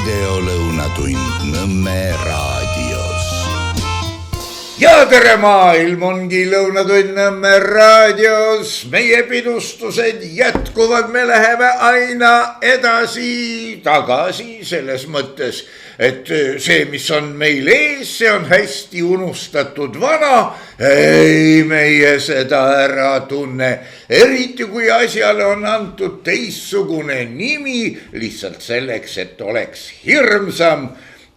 videolõunatund Nõmme raadios. Ja tere maailm, ongi lõunatund Nõmme raadios. Meie pidustused jätkuvad, me läheme aina edasi, tagasi selles mõttes, et see, mis on meil ees, see on hästi unustatud vana. Ei, meie seda ära tunne, eriti kui asjale on antud teistsugune nimi, lihtsalt selleks, et oleks hirmsam.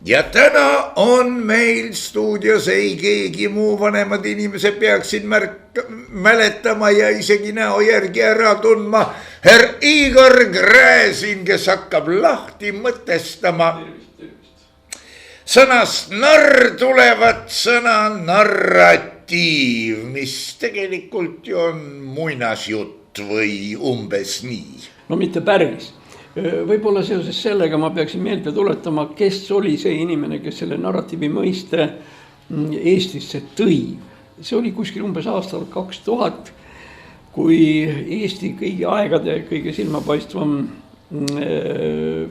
Ja täna on meil stuudios ei keegi muu, vanemad inimesed peaksid mäletama ja isegi näo järgi ära tundma. Herr Igor Gräzin, kes hakkab lahti mõtestama. Sõnast narr tulevat sõna narratiiv, mis tegelikult ju on muinasjutt või umbes nii. No mitte päris. Võib-olla seoses sellega ma peaksin meelde tuletama, kes oli see inimene, kes selle narratiivi mõiste Eestisse tõi. See oli kuskil umbes aastal 2000, kui Eesti kõigi aegade kõige silmapaistvam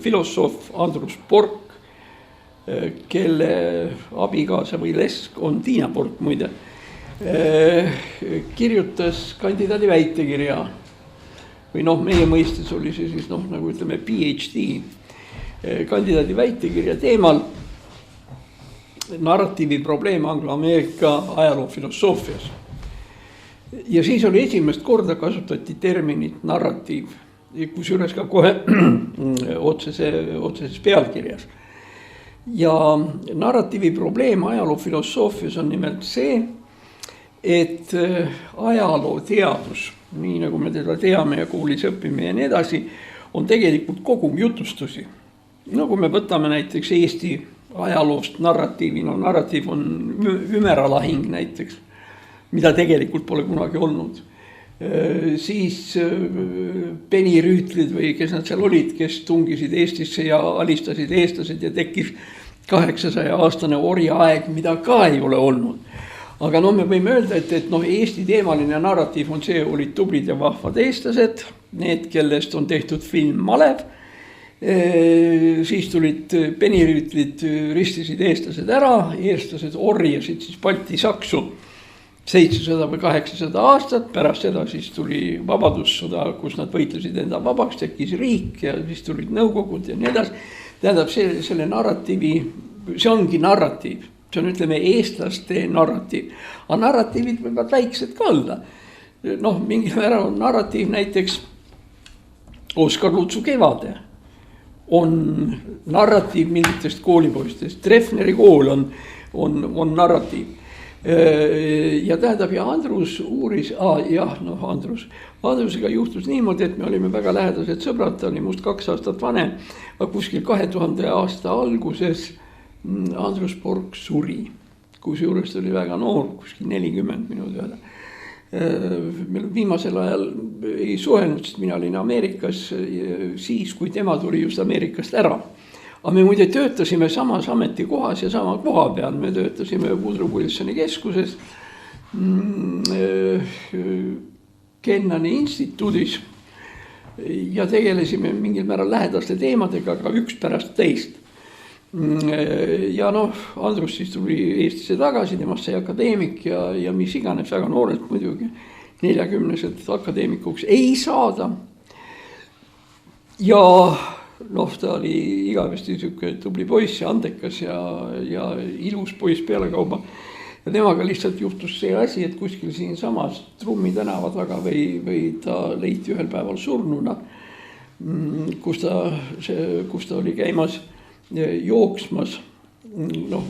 filosoof Andrus Pork, kelle abikaasa või lesk on Tiina Pork muide, kirjutas kandidaadi väitekirja või meie mõistes oli see siis nagu ütleme PhD kandidaadi väitekirja teemal narratiivi probleem Anglo-Ameerika ajaloo filosoofias. Ja siis oli esimest korda kasutati terminit narratiiv, kusjuures ka kohe otseses pealkirjas. Ja narratiivi probleem ajaloo filosoofias on nimelt see, et ajaloo teadus, nii nagu me teda teame ja koolis õpime ja nii edasi, on tegelikult kogum jutustusi. Kui me võtame näiteks Eesti ajaloost narratiivi, narratiiv on ümeralahing näiteks, mida tegelikult pole kunagi olnud. Siis penirüütlid või kes nad seal olid, kes tungisid Eestisse ja alistasid eestlased ja tekkis 800-aastane orjaaeg, mida ka ei ole olnud. Aga me võime öelda, et Eesti teemaline narratiiv on see, olid tublid ja vahvad eestlased, need, kellest on tehtud film Malev. Siis tulid penirüütlid, ristisid eestlased ära, eestlased orjasid siis Balti-Saksu 700 või 800 aastat, pärast seda siis tuli vabadussõda, kus nad võitlesid enda vabaks, tekkis riik ja siis tulid nõukogud ja nii edasi. Tähendab, selle narratiivi, see ongi narratiiv. See on, ütleme, eestlaste narratiiv. Aga narratiivid võivad väiksed ka olla. Mingil määral on narratiiv näiteks Oskar Lutsu Kevade. On narratiiv mingitest koolipoistest. Treffneri kool on narratiiv. Ja tähendab, ja Andrus uuris, Andrusega juhtus niimoodi, et me olime väga lähedased sõbrad, ta oli must 2 aastat vanem, aga kuskil 2000 aasta alguses Andrus Pork suri, kusjuures ta oli väga noor, kuskil 40 minu teada. Meil viimasel ajal ei suhelnud, sest mina olin Ameerikas siis, kui tema tuli just Ameerikast ära. Aga me muide töötasime samas ametikohas ja sama koha peal. Me töötasime Woodrow Wilsoni keskuses Kennani instituudis ja tegelesime mingil määral lähedaste teemadega, aga üks pärast teist. Ja Andrus siis tuli Eestisse tagasi, temast sai akadeemik ja mis iganes väga noorelt muidugi 40-sed akadeemikuks ei saada. Ja ta oli igavesti tubli poiss ja andekas ja ilus poiss pealekauba. Ja temaga lihtsalt juhtus see asi, et kuskil siin samas Trummi tänava taga või ta leiti ühel päeval surnuna, kus ta oli käimas jooksmas,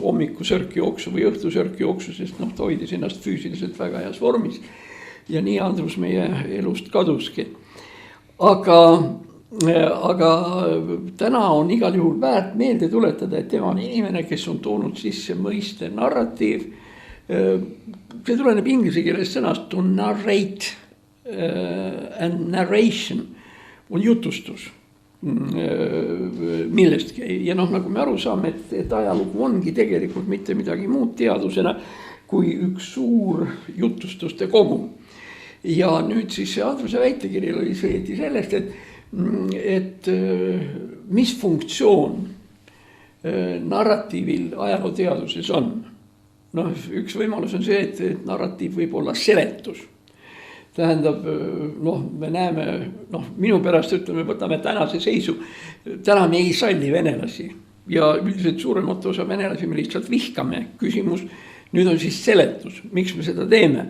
hommikusörkjooksu või õhtusörkjooksu, sest ta hoidis ennast füüsiliselt väga heas vormis. Ja nii Andrus meie elust kaduski. Aga täna on igal juhul väärt meelde tuletada, et tema on inimene, kes on toonud sisse mõiste narratiiv. See tuleneb inglise keeles sõnast to narrate and narration on jutustus millestki. Ja nagu me aru saame, et ajalugu ongi tegelikult mitte midagi muud teadusena kui üks suur jutustuste kogum. Ja nüüd siis Andruse väitekirjal oli sellest, et mis funktsioon narratiivil ajalooteaduses on. Noh, üks võimalus on see, et narratiiv võib olla seletus. Tähendab, noh, me näeme, noh, minu pärast ütleme, võtame tänase seisu. Täna me ei salli venelasi ja üldiselt suuremat osa venelasi me lihtsalt vihkame. Küsimus, nüüd on siis seletus, miks me seda teeme.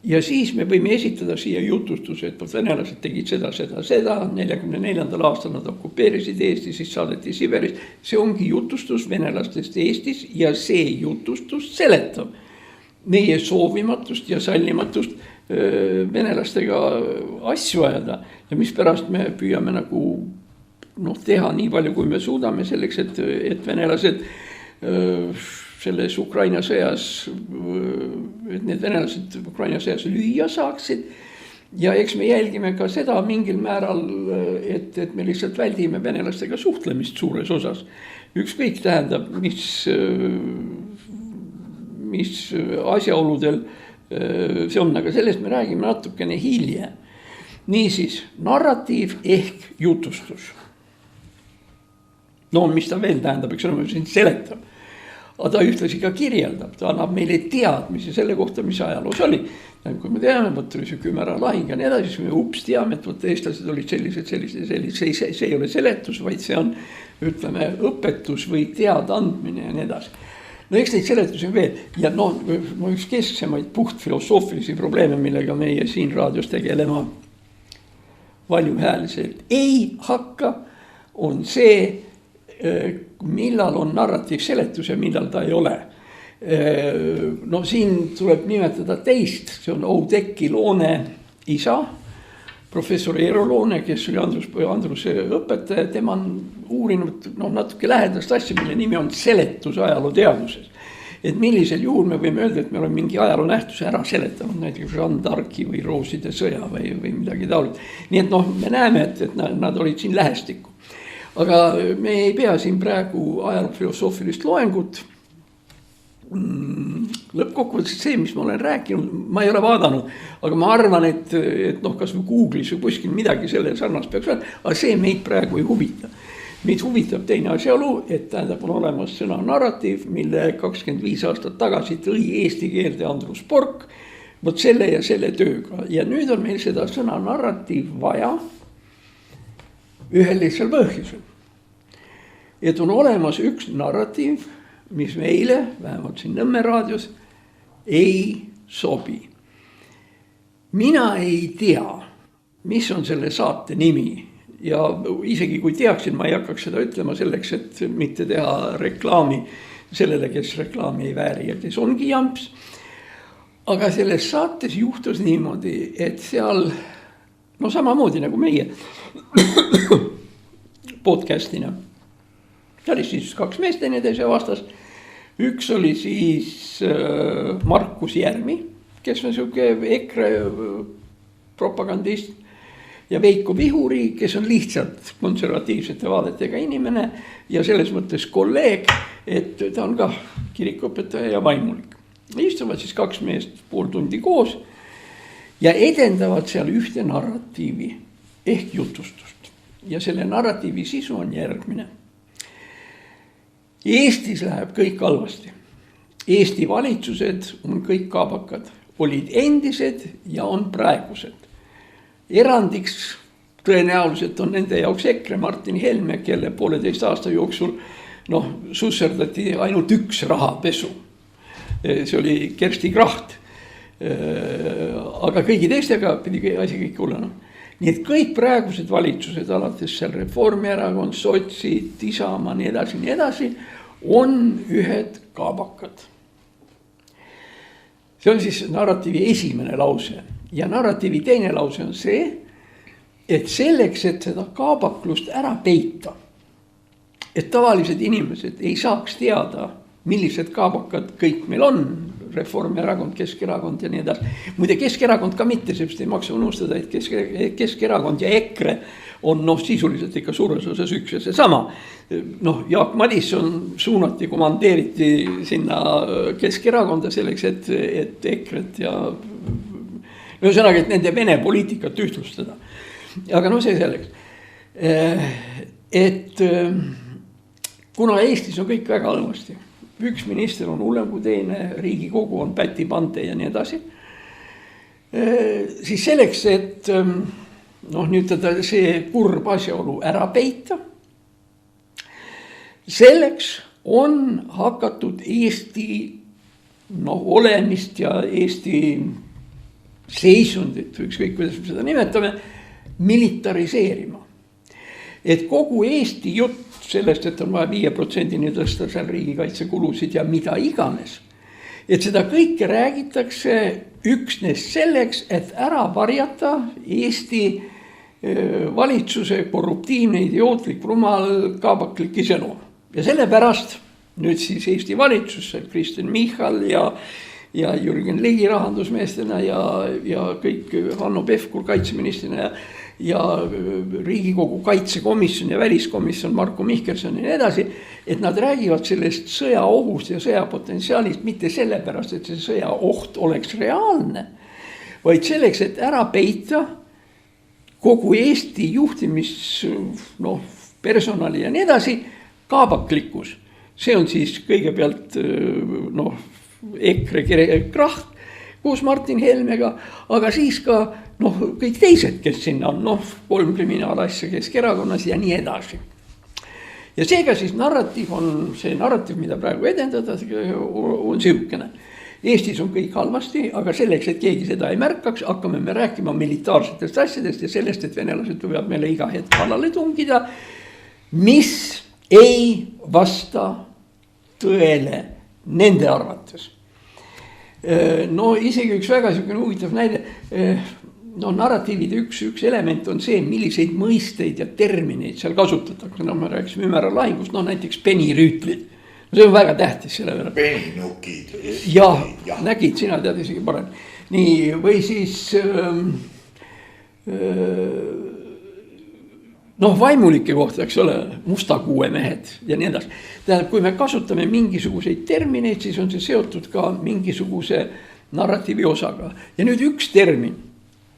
Ja siis me võime esitada siia jutustuse, et venelased tegid seda, 44. aastal nad okupeerisid Eesti, siis saadeti Siberis. See ongi jutustus venelastest Eestis ja see jutustus seletab meie soovimatust ja sallimatust venelastega asju ajada. Ja mispärast me püüame nagu teha nii palju, kui me suudame selleks, et venelased selles Ukraina sõjas, et need venelased Ukraina sõjas lüüa saaksid. Ja eks me jälgime ka seda mingil määral, et me lihtsalt väldime venelastega suhtlemist suures osas. Ükskõik tähendab, mis asjaoludel see on, aga sellest me räägime natukene hiljem. Niisiis, narratiiv ehk jutustus. No mis ta veel tähendab, eks ole, siin seletab. Aga ta ühtlasi ka kirjeldab, ta annab meile teadmisi selle kohta, mis ajaloos oli. Kui me teame, võt oli see Kümera lahing ja nii edasi, siis me teame, et eestlased olid sellised. See ei ole seletus, vaid see on, ütleme, õpetus või teadandmine ja nii edasi. No eks neid seletusi veel. Ja üks kesksemaid puhtfilosoofilisi probleeme, millega meie siin raadios tegelema valjuhäälselt ei hakka, on see, millal on narratiiv seletus ja millal ta ei ole. No siin tuleb nimetada teist, see on Oudekki Loone isa, professor Eero Loone, kes oli Andruse õpetaja, tema on uurinud natuke lähedast asja, mille nimi on seletus ajalooteaduses. Et millisel juhul me võime öelda, et me oleme mingi ajaloo nähtuse ära seletanud, näiteks Jeanne d'Arci või Rooside sõja või midagi taolit. Nii et me näeme, et nad olid siin lähestikku. Aga me ei pea siin praegu ajaloofilosoofilist loengut. Lõppkokkuvõttes see, mis ma olen rääkinud, ma ei ole vaadanud, aga ma arvan, et kas või Google'is või kuskil midagi selle sarnast peaks olema, aga see meid praegu ei huvita. Meid huvitab teine asjaolu, et tähendab on olemas sõna narratiiv, mille 25 aastat tagasi tõi eesti keelde Andrus Pork, võt selle ja selle tööga. Ja nüüd on meil seda sõna narratiiv vaja ühel lihtsal põhjusel. Et on olemas üks narratiiv, mis meile, vähemalt siin Nõmme raadios, ei sobi. Mina ei tea, mis on selle saate nimi. Ja isegi kui teaksin, ma ei hakkaks seda ütlema selleks, et mitte teha reklaami sellele, kes reklaami ei vääri ja kes ongi jamps. Aga selles saates juhtus niimoodi, et seal, samamoodi nagu meie podcastina. See oli siis 2 meest teineteise vastas. Üks oli siis Markus Järmi, kes on siuke EKRE propagandist ja Veiko Vihuri, kes on lihtsalt konservatiivsete vaadetega inimene ja selles mõttes kolleeg, et ta on ka kirikuõpetaja ja vaimulik. Istuvad siis 2 meest pool tundi koos ja edendavad seal ühte narratiivi ehk jutustust. Ja selle narratiivi sisu on järgmine. Eestis läheb kõik halvasti. Eesti valitsused on kõik kaabakad, olid endised ja on praegused. Erandiks tõenäoliselt on nende jaoks EKRE Martin Helme, kelle 1,5 aasta jooksul susserdati ainult üks rahapesu. See oli Kersti Kracht. Aga kõigi teistega pidi asi kõik hullena. Nii et kõik praegused valitsused, alates seal Reformierakond, sotsid, Isamaa, nii edasi, on ühed kaabakad. See on siis narratiivi esimene lause. Ja narratiivi teine lause on see, et selleks, et seda kaabaklust ära peita, et tavalised inimesed ei saaks teada, millised kaabakad kõik meil on, Reformierakond, Keskerakond ja nii edasi. Muide, Keskerakond ka mitte, sest ei maksa unustada, et Keskerakond ja EKRE on sisuliselt ikka suures osas üks ja see sama. Jaak Madisson suunati, komandeeriti sinna Keskerakonda selleks, et EKRE-t ja ühesõnaga, et nende Vene poliitikat ühtlustada. Aga see selleks. Et kuna Eestis on kõik väga halvasti, üks minister on hullem kui teine, Riigikogu on Päti Pante ja nii edasi, siis selleks, et nüüd see kurb asjaolu ära peita, selleks on hakatud Eesti olemist ja Eesti seisundit, ükskõik kuidas me seda nimetame, militariseerima. Et kogu Eesti jutt sellest, et on vaja 5%-ni tõsta seal riigikaitsekulusid ja mida iganes, et seda kõike räägitakse üksnes selleks, et ära varjata Eesti valitsuse korruptiivne, idiootlik, rumal, kaabaklik iseloom. Ja sellepärast nüüd siis Eesti valitsus, Kristen Michal ja Jürgen Ligi rahandusmeestena ja kõik Hanno Pevkur kaitseministrina ja Riigikogu kaitsekomisjon ja väliskomisjon Marko Mihkelson ja nii edasi, et nad räägivad sellest sõjaohust ja sõjapotentsiaalist mitte sellepärast, et see sõjaoht oleks reaalne, vaid selleks, et ära peita kogu Eesti juhtimis, personali ja nii edasi, kaabaklikkus. See on siis kõigepealt EKRE kraht koos Martin Helmega, aga siis ka kõik teised, kes sinna on, 3 kriminaalasja Keskerakonnas ja nii edasi. Ja seega siis see narratiiv, mida praegu edendada, on sihukene. Eestis on kõik halvasti, aga selleks, et keegi seda ei märkaks, hakkame me rääkima militaarsetest asjadest ja sellest, et venelased võivad meile iga hetk kallale tungida, mis ei vasta tõele nende arvates. Isegi üks väga huvitav näide, narratiivide üks element on see, milliseid mõisteid ja termineid seal kasutatakse. Me rääkisime ümeralahingust, näiteks penirüütlid. See on väga tähtis selle peale. Peninukid. Ja, nägid, sina tead isegi parem. Nii, või siis vaimulike kohta, eks ole, mustakuue mehed ja nii edasi. Tähendab, kui me kasutame mingisuguseid termineid, siis on see seotud ka mingisuguse narratiivi osaga. Ja nüüd üks termin,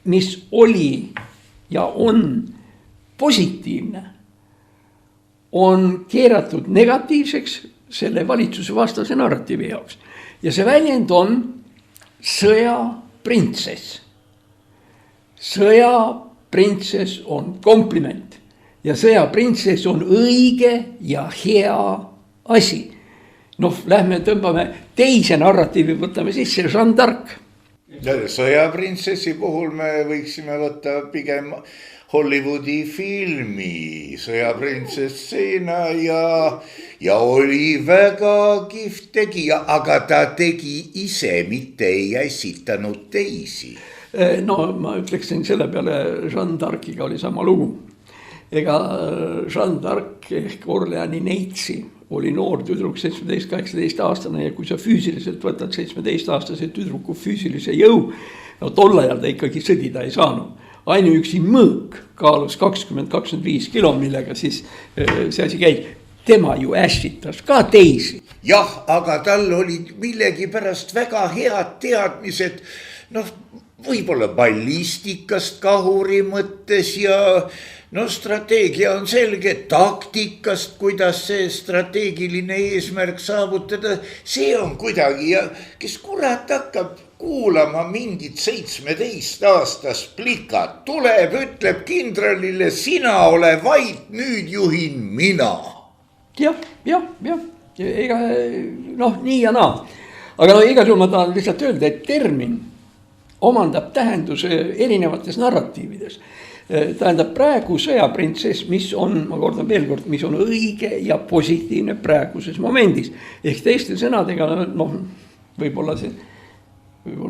mis oli ja on positiivne, on keeratud negatiivseks selle valitsuse vastase narratiivi jaoks. Ja see väljend on sõjaprintsess. Sõjaprintsess on kompliment. Ja sõjaprintsess on õige ja hea asi. Lähme tõmbame teise narratiivi, võtame sisse Jeanne d'Arc. Sõjaprintsessi puhul me võiksime võtta pigem Hollywoodi filmi sõjaprintsessina ja oli väga kihvt tegija, aga ta tegi ise, mitte ei ässitanud teisi. Ma ütleksin selle peale, Jeanne d'Arciga oli sama lugu. Ega Jeanne d'Arc ehk Orleani neitsi oli noor tüdruk 17-18 aastane ja kui sa füüsiliselt võtad 17-aastase tüdruku füüsilise jõu, tol ajal ta ikkagi sõdida ei saanud. Ainuüksi mõõk kaalus 20-25 kilo, millega siis see asi käib. Tema ju ässitas ka teisi. Jah, aga tal oli millegi pärast väga head teadmised, võib-olla ballistikast kahuri mõttes ja strateegia on selge, taktikast, kuidas see strateegiline eesmärk saavutada, see on kuidagi ja kes kurat hakkab kuulama mingit 17-aastast plikat, tuleb, ütleb kindralile, sina ole vait, nüüd juhin mina. Jah, ega nii ja naa. Aga igal juhul ma tahan lihtsalt öelda, et termin omandab tähenduse erinevates narratiivides. Tähendab praegu sõjaprintsess, mis on, ma kordan veel kord, mis on õige ja positiivne praeguses momendis. Ehk teiste sõnadega, võib-olla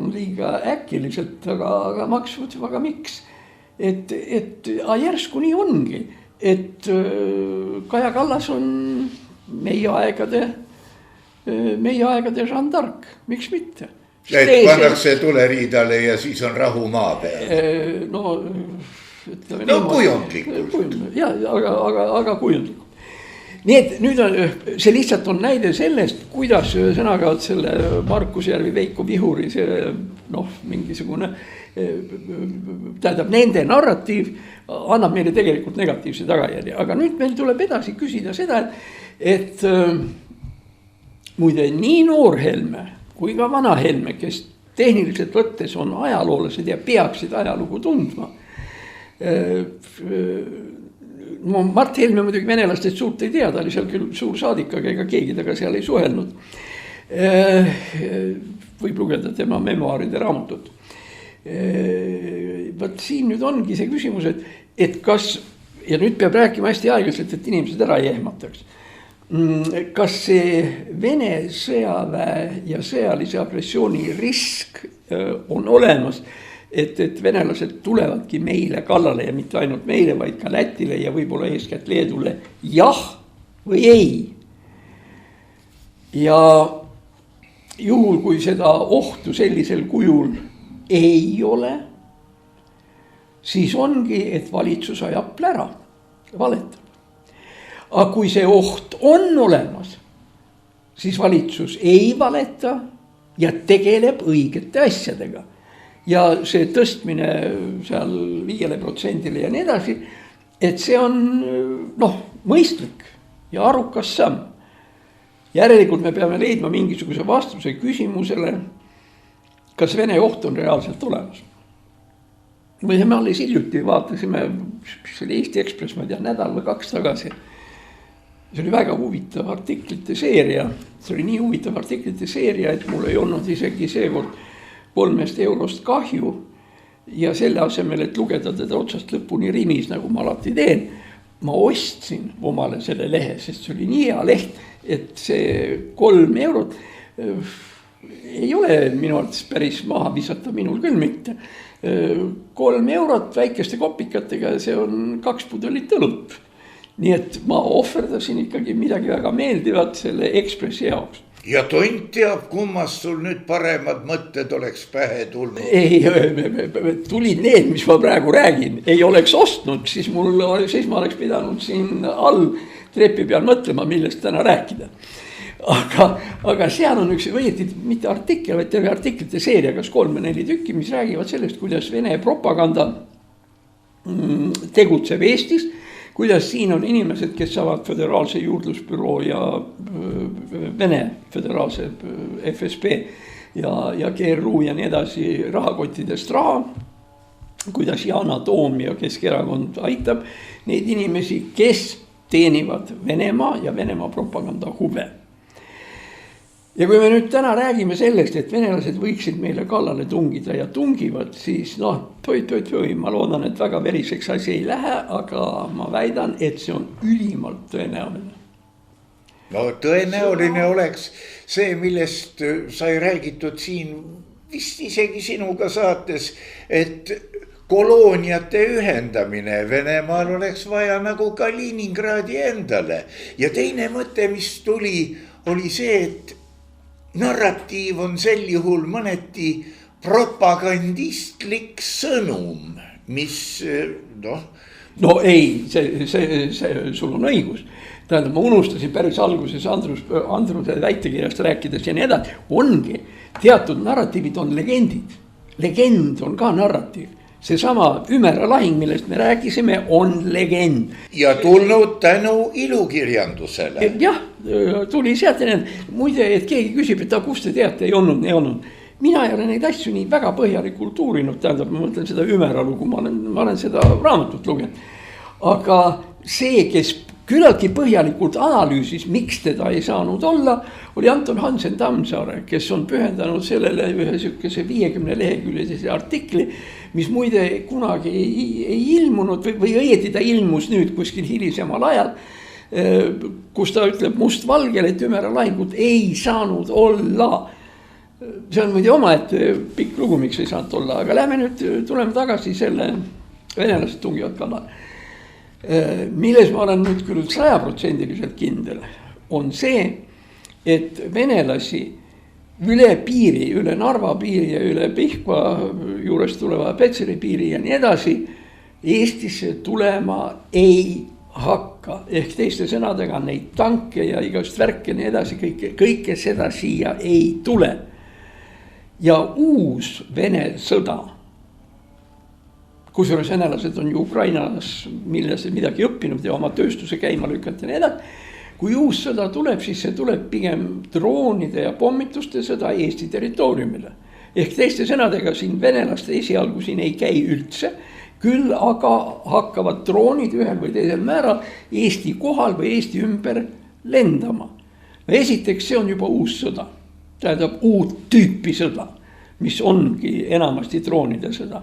liiga äkiliselt, aga maksud, aga miks? Et järsku nii ongi, et Kaja Kallas on meie aegade Jeanne d'Arc, miks mitte? Et pannakse tuleriidale ja siis on rahu maa peal. Kujundlikult. Aga kujundlikult. Nii et nüüd see lihtsalt on näide sellest, kuidas sõnaga selle Markus Järvi, Veiko Vihuri, see mingisugune, tähendab nende narratiiv annab meile tegelikult negatiivse tagajärje. Aga nüüd meil tuleb edasi küsida seda, et muide nii noor Helme kui ka vana Helme, kes tehniliselt võttes on ajaloolased ja peaksid ajalugu tundma. No Mart Helme muidugi venelastest suurt ei tea, ta oli seal küll suur saadik, aga ega keegi taga seal ei suhelnud. Võib lugeda tema memoaaride raamatut. Vaat siin nüüd ongi see küsimus, et kas, ja nüüd peab rääkima hästi aeglaselt, et inimesed ära ei ehmataks. Kas see Vene sõjaväe ja sõjalise agressiooni risk on olemas, et venelased tulevadki meile kallale ja mitte ainult meile, vaid ka Lätile ja võib-olla eeskätt Leedule jah või ei. Ja juhul, kui seda ohtu sellisel kujul ei ole, siis ongi, et valitsus ajab plära, valetab. Aga kui see oht on olemas, siis valitsus ei valeta ja tegeleb õigete asjadega. Ja see tõstmine seal 5% ja nii edasi, et see on mõistlik ja arukas samm. Järelikult me peame leidma mingisuguse vastuse küsimusele, kas Vene oht on reaalselt olemas. Või me alles hiljuti vaatasime, mis oli Eesti Ekspress, ma tean, nädal või 2 tagasi. See oli väga huvitav artiklite seeria. See oli nii huvitav artiklite seeria, et mul ei olnud isegi seekord 3 eurost kahju. Ja selle asemel, et lugeda teda otsast lõpuni rimis, nagu ma alati teen, ma ostsin omale selle lehe, sest see oli nii hea leht, et see 3 eurot ei ole minu arvates päris maha visata, minul küll mitte. 3 eurot väikeste kopikatega, see on 2 pudelit õlut. Nii et ma ohverdasin ikkagi midagi väga meeldivat selle Ekspressi jaoks. Ja tont teab, kummast sul nüüd paremad mõtted oleks pähe tulnud. Ei, tulid need, mis ma praegu räägin. Ei oleks ostnud, siis ma oleks pidanud siin all trepi peal mõtlema, millest täna rääkida. Aga seal on üks võeti mitte artikkel, vaid terve artiklite seeria, kas 3 või 4 tükki, mis räägivad sellest, kuidas Vene propaganda tegutseb Eestis, kuidas siin on inimesed, kes saavad Föderaalse juurdlusbüroo ja Vene Föderaalse FSB ja GRU ja nii edasi rahakottidest raha, kuidas Yana Toom ja Keskerakond aitab neid inimesi, kes teenivad Venemaa ja Venemaa propaganda huve. Ja kui me nüüd täna räägime sellest, et venelased võiksid meile kallale tungida ja tungivad, siis ma loodan, et väga veriseks asi ei lähe, aga ma väidan, et see on ülimalt tõenäoline. No tõenäoline oleks see, millest sai räägitud siin vist isegi sinuga saates, et kolooniate ühendamine Venemaal oleks vaja nagu Kaliningradi endale. Ja teine mõte, mis tuli, oli see, et narratiiv on sel juhul mõneti propagandistlik sõnum, mis No ei, sul on õigus. Tähendab, ma unustasin päris alguses Andruse väitekirjast rääkides ja nii edasi. Ongi, teatud narratiivid on legendid. Legend on ka narratiiv. Seesama Ümera lahing, millest me rääkisime, on legend. Ja tulnud tänu ilukirjandusele. Jah, tuli sealt. Muide, et keegi küsib, et kust te teate, ei olnud. Mina ei ole neid asju nii väga põhjalikult uurinud. Tähendab, ma mõtlen seda Ümera lugu, ma olen seda raamatut lugenud. Aga see, kes küllaltki põhjalikult analüüsis, miks teda ei saanud olla, oli Anton Hansen Tammsaare, kes on pühendanud sellele ühe sükese 50 leheküljelise artikli, mis muide kunagi ei ilmunud või õieti ta ilmus nüüd kuskil hilisemal ajal, kus ta ütleb mustvalgele, et Ümera lahingut ei saanud olla. See on muide omaette pikk lugu, miks ei saanud olla, aga lähme nüüd, tuleme tagasi selle venelased tungivad kallale. Milles ma olen nüüd küll 100% kindel, on see, et venelasi üle piiri, üle Narva piiri ja üle Pihkva juurest tuleva Petseri piiri ja nii edasi Eestisse tulema ei hakka. Ehk teiste sõnadega neid tanke ja igast värke ja nii edasi, kõike seda siia ei tule. Ja uus Vene sõda, kusjuures venelased on ju Ukrainas milles midagi õppinud ja oma tööstuse käima lükata ja nii edasi, kui uus sõda tuleb, siis see tuleb pigem droonide ja pommituste sõda Eesti territooriumile. Ehk teiste sõnadega siin venelaste esialgu siin ei käi üldse, küll aga hakkavad droonid ühel või teisel määral Eesti kohal või Eesti ümber lendama. Esiteks see on juba uus sõda, tähendab uut tüüpi sõda, mis ongi enamasti droonide sõda.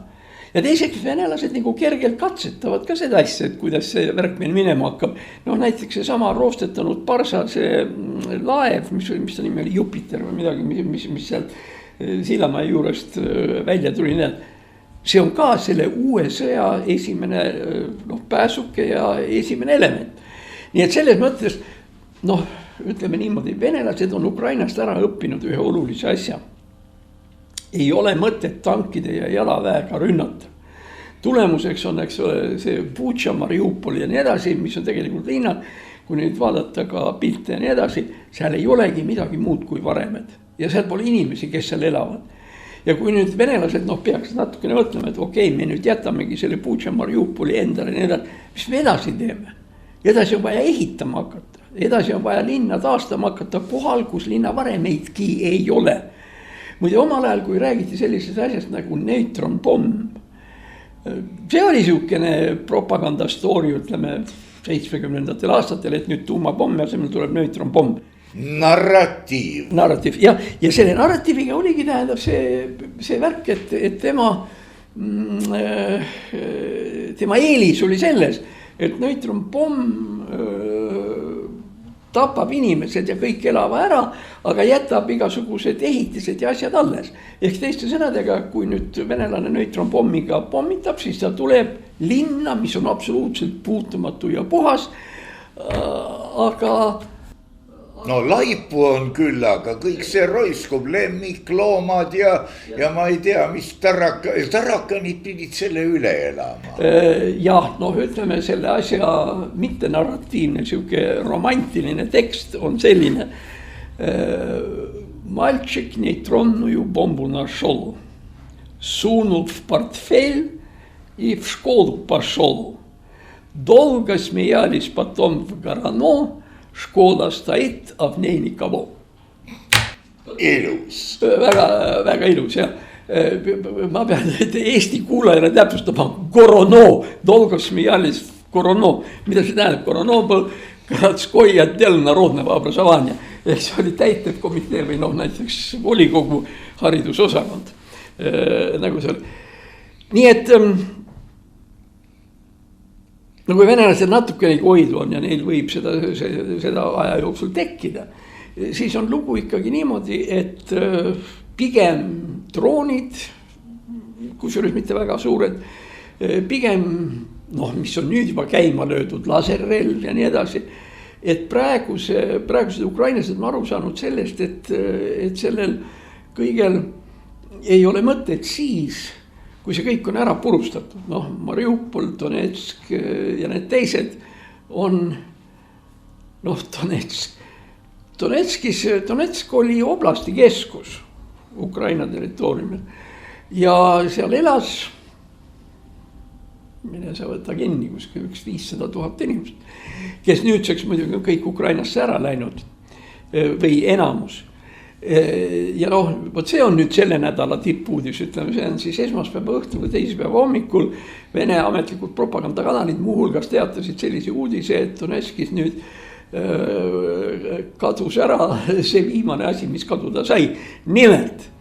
Ja teiseks venelased nagu kergelt katsetavad ka seda asja, et kuidas see värk meil minema hakkab. No näiteks see sama roostetanud Parsa, see laev, mis ta nimi oli, Jupiter või midagi, mis sealt Sillamäe juurest välja tuli. See on ka selle uue sõja esimene pääsuke ja esimene element. Nii et selles mõttes, ütleme niimoodi, venelased on Ukrainast ära õppinud ühe olulise asja. Ei ole mõtet tankide ja jalaväega rünnata. Tulemuseks on, eks ole, see Butša, Mariupol ja nii edasi, mis on tegelikult linnad, kui nüüd vaadata ka pilte ja nii edasi, seal ei olegi midagi muud kui varemed. Ja seal pole inimesi, kes seal elavad. Ja kui nüüd venelased peaks natukene mõtlema, et okei, me nüüd jätamegi selle Butša, Mariupoli endale ja nii edasi, mis me edasi teeme? Edasi on vaja ehitama hakata, edasi on vaja linna taastama hakata kohal, kus linna varemeidki ei ole. Muide omal ajal, kui räägiti sellisest asjast nagu neutronpomm, see oli siukene propagandastoori, ütleme 70. aastatel, et nüüd tuumapomm ja asemel tuleb neutronpomm. Narratiiv. Ja selle narratiiviga oligi tähendab see värk, et tema eelis oli selles, et neutronpomm tapab inimesed ja kõik elava ära, aga jätab igasugused ehitised ja asjad alles. Ehk teiste sõnadega, kui nüüd venelane neutronpommiga pommitab, siis ta tuleb linna, mis on absoluutselt puutumatu ja puhas, aga... No laipu on küll, aga kõik see roiskub, lemmikloomad ja ma ei tea, mis tarakanid pidid selle üle elama. Jah, ütleme selle asja mitte narratiivne, siuke romantiline tekst on selline. Мальчик нейтронную бомбу нашел, сунул в портфель и в школу пошел. Долго смеялись потом в Горано, škoola stoit, a v nej nikogo. Ilus. Väga ilus, jah. Ma pean Eesti kuulajale täpsustama Korono, dolgo smijalis Korono. Mida see tähendab? Korono был городской отдел народного образования. Ehk see oli täitev komitee või näiteks volikogu haridusosakond. Nagu see oli. Nii et... kui venelased natukene hoidu on ja neil võib seda aja jooksul tekkida, siis on lugu ikkagi niimoodi, et pigem droonid, kusjuures mitte väga suured, pigem, mis on nüüd juba käima löödud, laserrelv ja nii edasi, et praegused ukrainlased on aru saanud sellest, et sellel kõigel ei ole mõtet siis, kui see kõik on ära purustatud, Mariupol, Donetsk ja need teised on, Donetsk oli oblasti keskus Ukraina territooriumil ja seal elas, mine sa võtta kinni, kuskil 500 000 inimest, kes nüüdseks muidugi on kõik Ukrainasse ära läinud või enamus. Ja vot see on nüüd selle nädala tippuudis, ütleme, see on siis esmaspäeva õhtul või teisipäeva hommikul Vene ametlikud propagandakanalid muuhulgas teatasid sellise uudise, et Donetskis nüüd kadus ära see viimane asi, mis kaduda sai. Nimelt,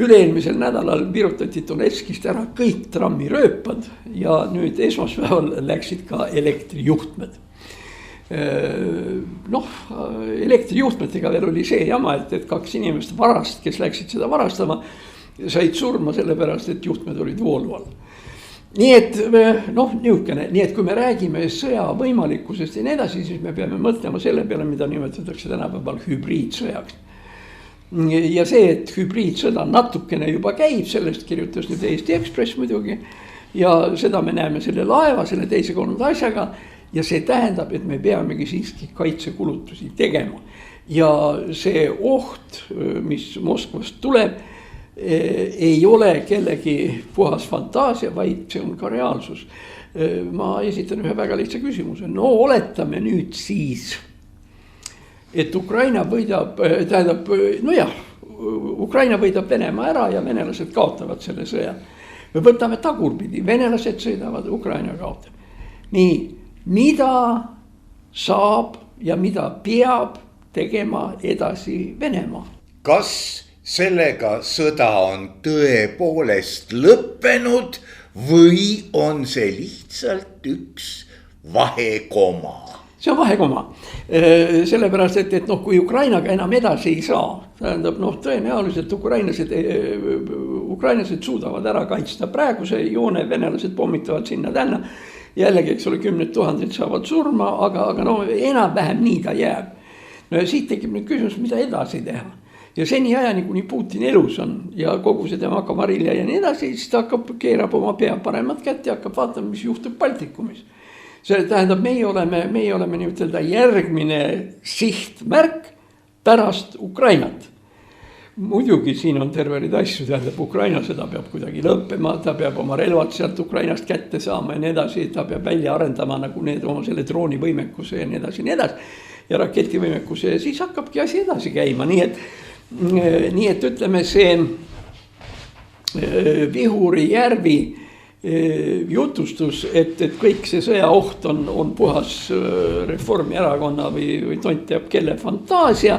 üle-eelmisel nädalal virutati Donetskist ära kõik trammirööpad ja nüüd esmaspäeval läksid ka elektrijuhtmed. Elektrijuhtmetega veel oli see jama, et 2 inimest varast, kes läksid seda varastama, said surma sellepärast, et juhtmed olid voolu all. Nii et niisugune, nii et kui me räägime sõja võimalikkusest ja nii edasi, siis me peame mõtlema selle peale, mida nimetatakse tänapäeval hübriidsõjaks. Ja see, et hübriidsõda natukene juba käib, sellest kirjutas nüüd Eesti Ekspress muidugi ja seda me näeme selle laeva, selle teise kolmanda asjaga. Ja see tähendab, et me peamegi siiski kaitsekulutusi tegema. Ja see oht, mis Moskvast tuleb, ei ole kellegi puhas fantaasia, vaid see on ka reaalsus. Ma esitan ühe väga lihtsa küsimuse. Oletame nüüd siis, et Ukraina võidab, tähendab, nojah, Ukraina võidab Venemaa ära ja venelased kaotavad selle sõja. Me võtame tagurpidi, venelased sõidavad, Ukraina kaotab. Nii, mida saab ja mida peab tegema edasi Venemaa? Kas sellega sõda on tõepoolest lõppenud või on see lihtsalt üks vahekoma? See on vahekoma, sellepärast, et noh, kui Ukrainaga enam edasi ei saa, tähendab, noh, tõenäoliselt ukrainlased suudavad ära kaitsta praeguse joone, venelased pommitavad sinna tänna, jällegi, eks ole, 10 000 saavad surma, aga no enam-vähem nii ta jääb. No ja siit tekib nüüd küsimus, mida edasi teha. Ja seni ajani, kuni Putin elus on ja kogu see tema kamarilja ja nii edasi, siis ta keerab oma pea paremat kätt ja hakkab vaatama, mis juhtub Baltikumis. See tähendab, meie oleme nii ütelda järgmine sihtmärk pärast Ukrainat. Muidugi siin on terve rida asju, tähendab Ukraina seda peab kuidagi lõppema, ta peab oma relvad sealt Ukrainast kätte saama ja nii edasi, ta peab välja arendama nagu need oma selle droonivõimekuse ja nii edasi ja raketivõimekuse ja siis hakkabki asi edasi käima, nii et ütleme see Vihuri järvi jutustus, et kõik see sõjaoht on puhas Reformierakonna või tont teab kelle fantaasia,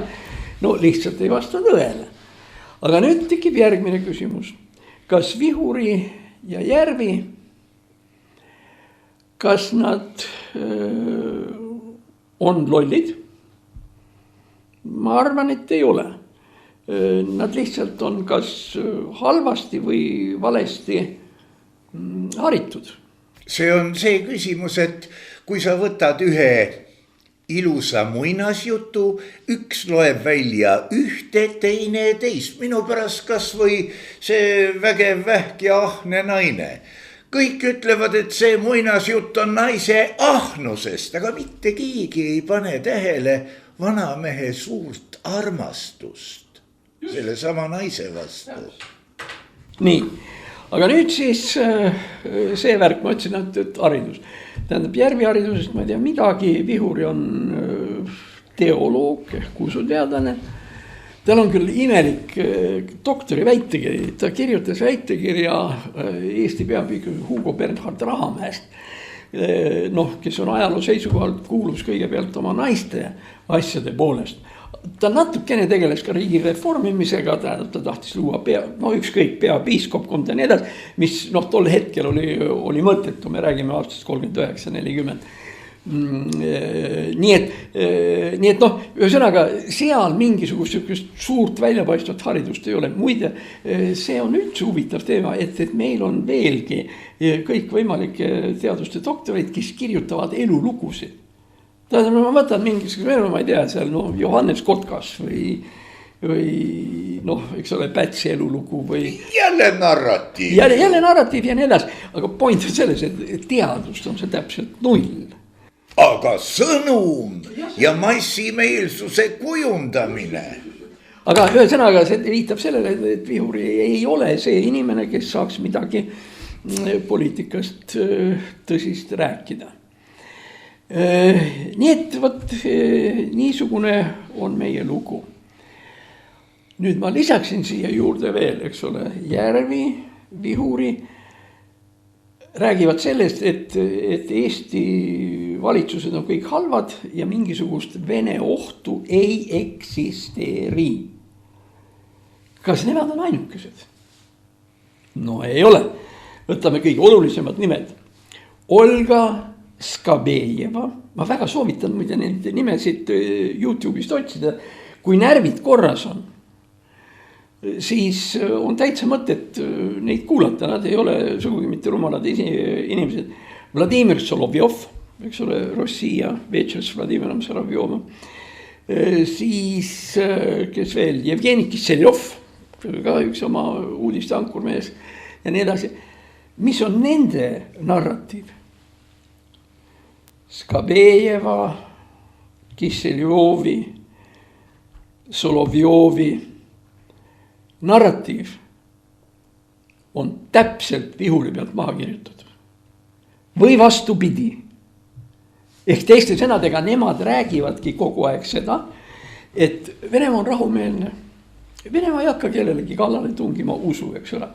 no lihtsalt ei vasta tõele. Aga nüüd tekib järgmine küsimus. Kas Vihuri ja järvi, kas nad on lollid? Ma arvan, et ei ole. Nad lihtsalt on kas halvasti või valesti haritud. See on see küsimus, et kui sa võtad ühe ilusa muinasjutu, üks loeb välja ühte, teine teist. Minu pärast kas või see vägev vähk ja ahne naine. Kõik ütlevad, et see muinasjutt on naise ahnusest, aga mitte keegi ei pane tähele vanamehe suurt armastust selle sama naise vastu. Nii. Aga nüüd siis see värk, ma ütlesin, et haridus. Tähendab, järviharidusest ma ei tea midagi, Vihuri on teoloog ehk usuteadlane. Tal on küll imelik doktori väitekiri, ta kirjutas väitekirja Eesti peapiikur Hugo Bernhard Rahamäest, kes on ajaloo seisukohalt kuulus kõigepealt oma naiste asjade poolest. Ta natukene tegeles ka riigi reformimisega, ta tahtis luua ükskõik peapiiskopkond ja nii edasi, mis tol hetkel oli mõttetu, me räägime aastast 39-40. Nii et ühesõnaga seal mingisugust suurt väljapaistvat haridust ei ole. Muide, see on üldse huvitav teema, et meil on veelgi kõik võimalike teaduste doktoreid, kes kirjutavad elulugusid. Tähendab, ma võtan mingisugune, ma ei tea, seal Johannes Kotkas või eks ole, Pätsi elulugu või... Jälle narratiiv. Jälle narratiiv ja nii edasi. Aga point on selles, et teadust on see täpselt null. Aga sõnum ja massimeelsuse kujundamine. Aga ühesõnaga see viitab sellele, et Vihuri ei ole see inimene, kes saaks midagi poliitikast tõsist rääkida. Nii et niisugune on meie lugu. Nüüd ma lisaksin siia juurde veel, eks ole, järvi, Vihuri räägivad sellest, et Eesti valitsused on kõik halvad ja mingisugust Vene ohtu ei eksisteeri. Kas nemad on ainukesed? No ei ole. Võtame kõige olulisemad nimed. Olga Skabejeva, ma väga soovitan muide neid nimesid YouTube'ist otsida, kui närvid korras on, siis on täitsa mõtet neid kuulata, nad ei ole sugugi mitte rumalad inimesed. Vladimir Solovjov, eks ole, Rossija, Večers Vladimirom Solovjova, siis kes veel, Jevgeni Kiseljov, ka üks oma uudiste ankurmees ja nii edasi. Mis on nende narratiiv? Skabejeva, Kiseljovi, Solovjovi narratiiv on täpselt Vihuri pealt maha kirjutatud. Või vastupidi. Ehk teiste sõnadega nemad räägivadki kogu aeg seda, et Venemaa on rahumeelne. Venemaa ei hakka kellelegi kallale tungima, usu, eks ole.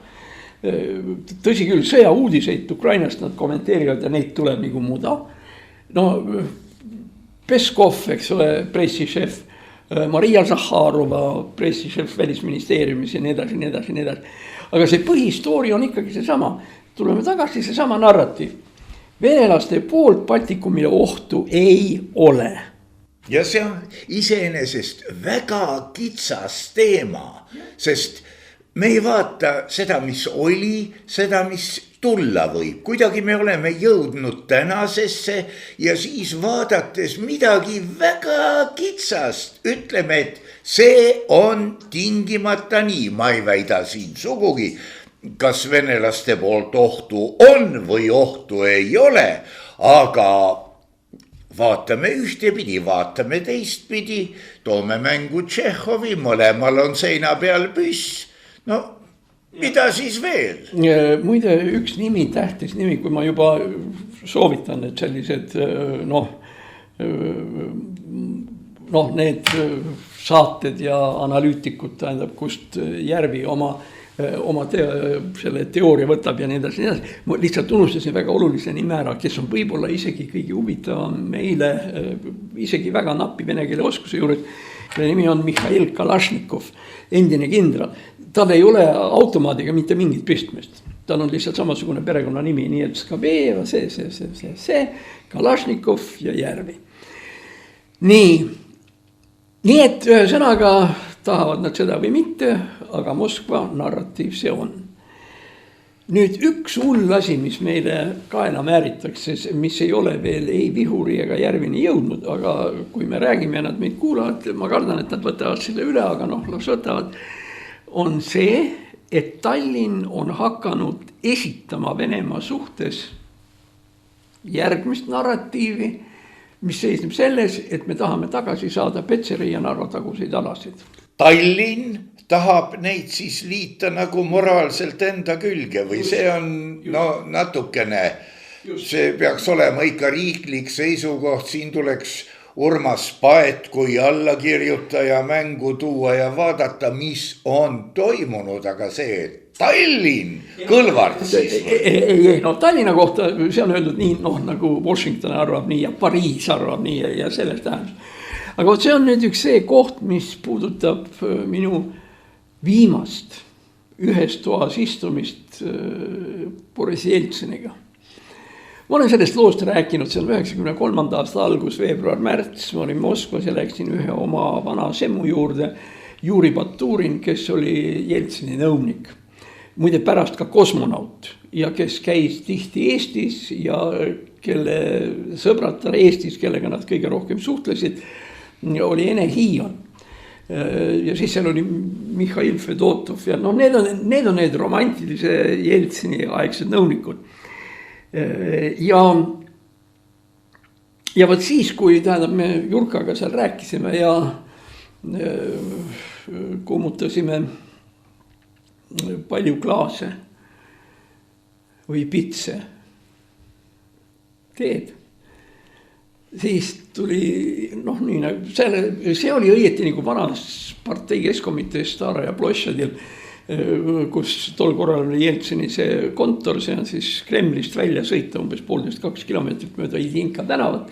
Tõsi küll, sõja uudiseid Ukrainast nad kommenteerivad ja neid tuleb nagu muda. No Peskov, eks ole, pressišef, Maria Zahharova, pressišef välisministeeriumis ja nii edasi, nii edasi, nii edasi. Aga see põhistoori on ikkagi see sama. Tuleme tagasi see sama narratiiv. Venelaste poolt Baltikumile ohtu ei ole. Ja see on iseenesest väga kitsas teema, sest me ei vaata seda, mis oli, seda, mis tulla võib. Kuidagi me oleme jõudnud tänasesse ja siis vaadates midagi väga kitsast, ütleme, et see on tingimata nii. Ma ei väida siin sugugi, kas venelaste poolt ohtu on või ohtu ei ole, aga vaatame ühtepidi, vaatame teistpidi, toome mängu Tšehhovi, mõlemal on seina peal püss. No mida siis veel? Muide, üks nimi, tähtis nimi, kui ma juba soovitan, et sellised need saated ja analüütikud, tähendab, kust Järvi oma selle teooria võtab ja nii edasi, nii edasi. Ma lihtsalt unustasin väga olulise nime ära, kes on võib-olla isegi kõige huvitavam meile, isegi väga napi vene keele oskuse juures. Selle nimi on Mihhail Kalašnikov, endine kindral. Tal ei ole automaadiga mitte mingit pistmist. Tal on lihtsalt samasugune perekonna nimi, nii et Skabeva, see, Kalašnikov ja Järvi. Nii et ühesõnaga tahavad nad seda või mitte, aga Moskva narratiiv see on. Nüüd üks hull asi, mis meile kaela määritakse, mis ei ole veel ei Vihuri ega Järvini jõudnud, aga kui me räägime ja nad meid kuulavad, ma kardan, et nad võtavad selle üle, aga las võtavad, on see, et Tallinn on hakanud esitama Venemaa suhtes järgmist narratiivi, mis seisneb selles, et me tahame tagasi saada Petseri ja Narva taguseid alasid. Tallinn tahab neid siis liita nagu moraalselt enda külge või see on natukene, see peaks olema ikka riiklik seisukoht, siin tuleks Urmas Paet kui allakirjutaja mängu tuua ja vaadata, mis on toimunud, aga see Tallinn, Kõlvart siis. Ei, Tallinna kohta see on öeldud nii, nagu Washington arvab nii ja Pariis arvab nii ja sellest tähendab. Aga see on nüüd üks see koht, mis puudutab minu viimast ühes toas istumist Boris Jeltsiniga. Ma olen sellest loost rääkinud, see on 1993. aasta algus, veebruar-märts, ma olin Moskvas ja läksin ühe oma vana semmu juurde, Juri Baturin, kes oli Jeltsini nõunik. Muide pärast ka kosmonaut ja kes käis tihti Eestis ja kelle sõbrad Eestis, kellega nad kõige rohkem suhtlesid, oli Ene Hiion. Ja siis seal oli Mihhail Fedotov ja need on need romantilise Jeltsini aegsed nõunikud. Ja võt siis, kui me Jurkaga seal rääkisime ja kummutasime palju klaase või pitse teed, siis tuli, see oli õieti nagu vanas partei keskkomitees Stara ja Plošadil, kus tol korral oli Jeltsini see kontor, see on siis Kremlist välja sõita umbes 1,5–2 kilomeetrit mööda Ilinka tänavat.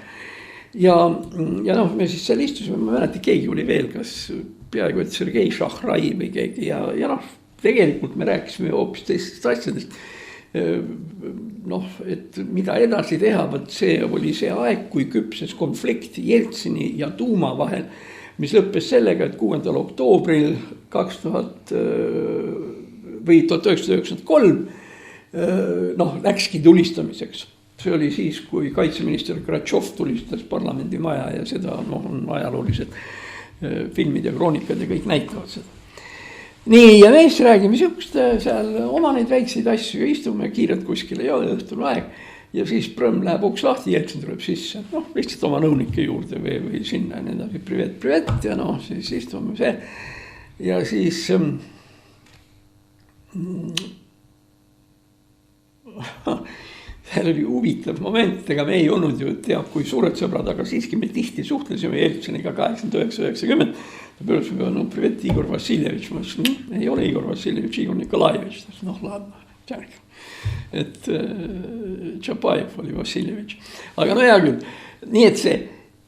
Ja me siis seal istusime, ma mäleta, keegi oli veel, kas peaaegu et Sergei Šahrai või keegi ja tegelikult me rääkisime hoopis teistest asjadest. Et mida edasi teha, see oli see aeg, kui küpses konflikt Jeltsini ja Duuma vahel, mis lõppes sellega, et 6. oktoobril 1993 läkski tulistamiseks. See oli siis, kui kaitseminister Kratšov tulistas parlamendi maja ja seda on ajaloolised filmid ja kroonikad ja kõik näitavad seda. Nii, ja mees räägime sihukest seal oma neid väikseid asju ja istume kiirelt kuskile ja õhtul aeg. Ja siis prõmm läheb uks lahti, Jeltsin tuleb sisse, lihtsalt oma nõunike juurde või sinna ja nii privet ja siis istume see. Ja siis seal oli huvitav moment, ega me ei olnud ju teab kui suured sõbrad, aga siiski me tihti suhtlesime Jeltsiniga 89-90. Ta pöördus no privet Igor Vassiljevitš, ma ütlesin, ei ole Igor Vassiljevitš, Igor Nikolajevitš. Noh, ladna, tšärg. Et Tšapajev oli Vassiljevitš. Aga no hea küll, nii et see.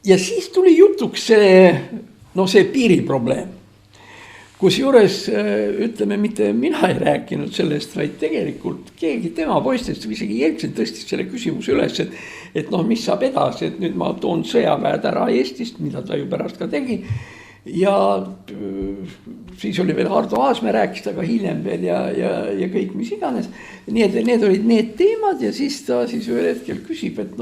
Ja siis tuli jutuks see piiriprobleem. Kusjuures ütleme, mitte mina ei rääkinud sellest, vaid tegelikult keegi tema poistest või isegi Jeltsin tõstis selle küsimuse üles, et mis saab edasi, et nüüd ma toon sõjaväed ära Eestist, mida ta ju pärast ka tegi. Ja siis oli veel Hardo Aasmäe rääkis aga hiljem veel ja kõik mis iganes. Nii et need olid need teemad ja siis ta siis ühel hetkel küsib, et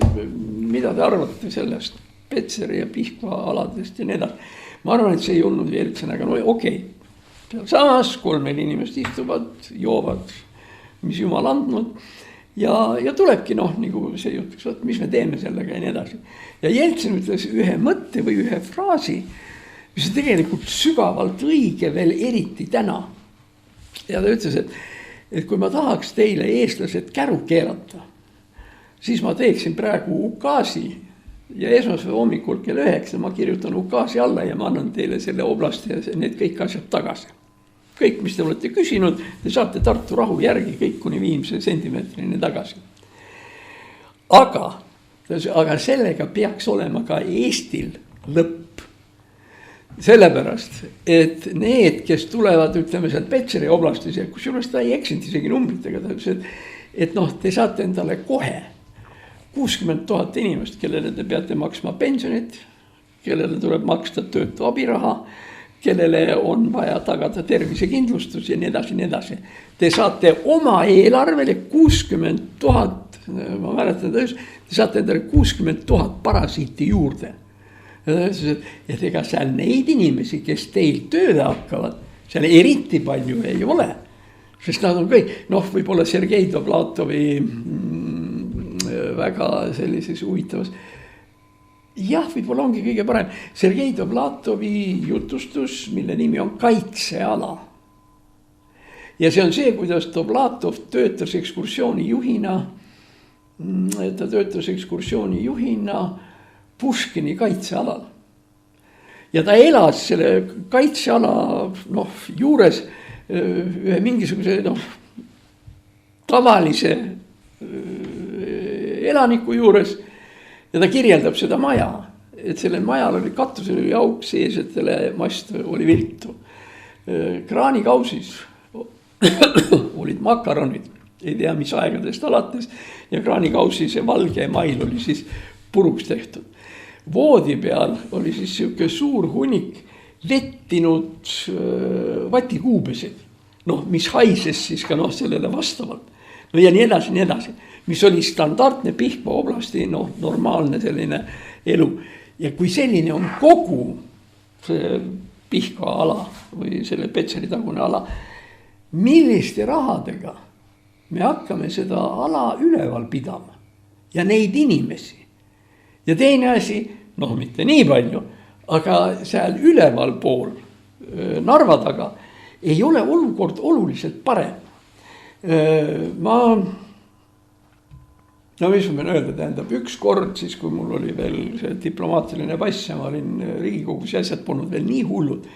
mida te arvate sellest Petseri ja Pihkva aladest ja nii edasi. Ma arvan, et see ei olnud Jeltsin, aga okei. Samas 3 inimest istuvad, joovad, mis jumal andnud ja tulebki nagu see jutuks, mis me teeme sellega ja nii edasi. Ja Jeltsin ütles ühe mõtte või ühe fraasi, mis on tegelikult sügavalt õige veel eriti täna. Ja ta ütles, et kui ma tahaks teile eestlased käru keerata, siis ma teeksin praegu ukaasi ja esmaspäeva hommikul kell 9 ma kirjutan ukaasi alla ja ma annan teile selle oblasti ja need kõik asjad tagasi. Kõik, mis te olete küsinud, te saate Tartu rahu järgi kõik kuni viimse sentimeetrini tagasi. Aga sellega peaks olema ka Eestil lõpp. Sellepärast, et need, kes tulevad, ütleme sealt Petseri oblastis ja kusjuures ta ei eksinud isegi numbritega, ta ütles, et te saate endale kohe 60 000 inimest, kellele te peate maksma pensionit, kellele tuleb maksta töötu abiraha, kellele on vaja tagada tervisekindlustus ja nii edasi, nii edasi. Te saate oma eelarvele 60 000, ma mäletan tõus, te saate endale 60 000 parasiiti juurde. Et ega seal neid inimesi, kes teil tööle hakkavad, seal eriti palju ei ole. Sest nad on kõik, võib-olla Sergei Doblatovi väga sellises huvitavas. Jah, võib-olla ongi kõige parem. Sergei Doblatovi jutustus, mille nimi on Kaitseala. Ja see on see, kuidas Doblatov töötas ekskursiooni juhina. Ta töötas ekskursiooni juhina Puškini kaitsealal. Ja ta elas selle kaitseala juures ühe mingisuguse tavalise elaniku juures ja ta kirjeldab seda maja, et sellel majal oli katusel oli auk sees, et selle mast oli viltu. Kraanikausis olid makaronid, ei tea mis aegadest alates ja kraanikausi see valge mail oli siis puruks tehtud. Voodi peal oli siis siuke suur hunnik vettinud vatikuubesid, mis haises siis ka sellele vastavalt. Ja nii edasi, mis oli standardne Pihkva oblasti, normaalne selline elu. Ja kui selline on kogu see Pihkva ala või selle Petseri tagune ala, milliste rahadega me hakkame seda ala üleval pidama ja neid inimesi. Ja teine asi, mitte nii palju, aga seal üleval pool Narva taga ei ole olukord oluliselt parem. Mis ma pean öelda, tähendab üks kord siis, kui mul oli veel see diplomaatiline pass ja ma olin Riigikogus ja asjad polnud veel nii hullud.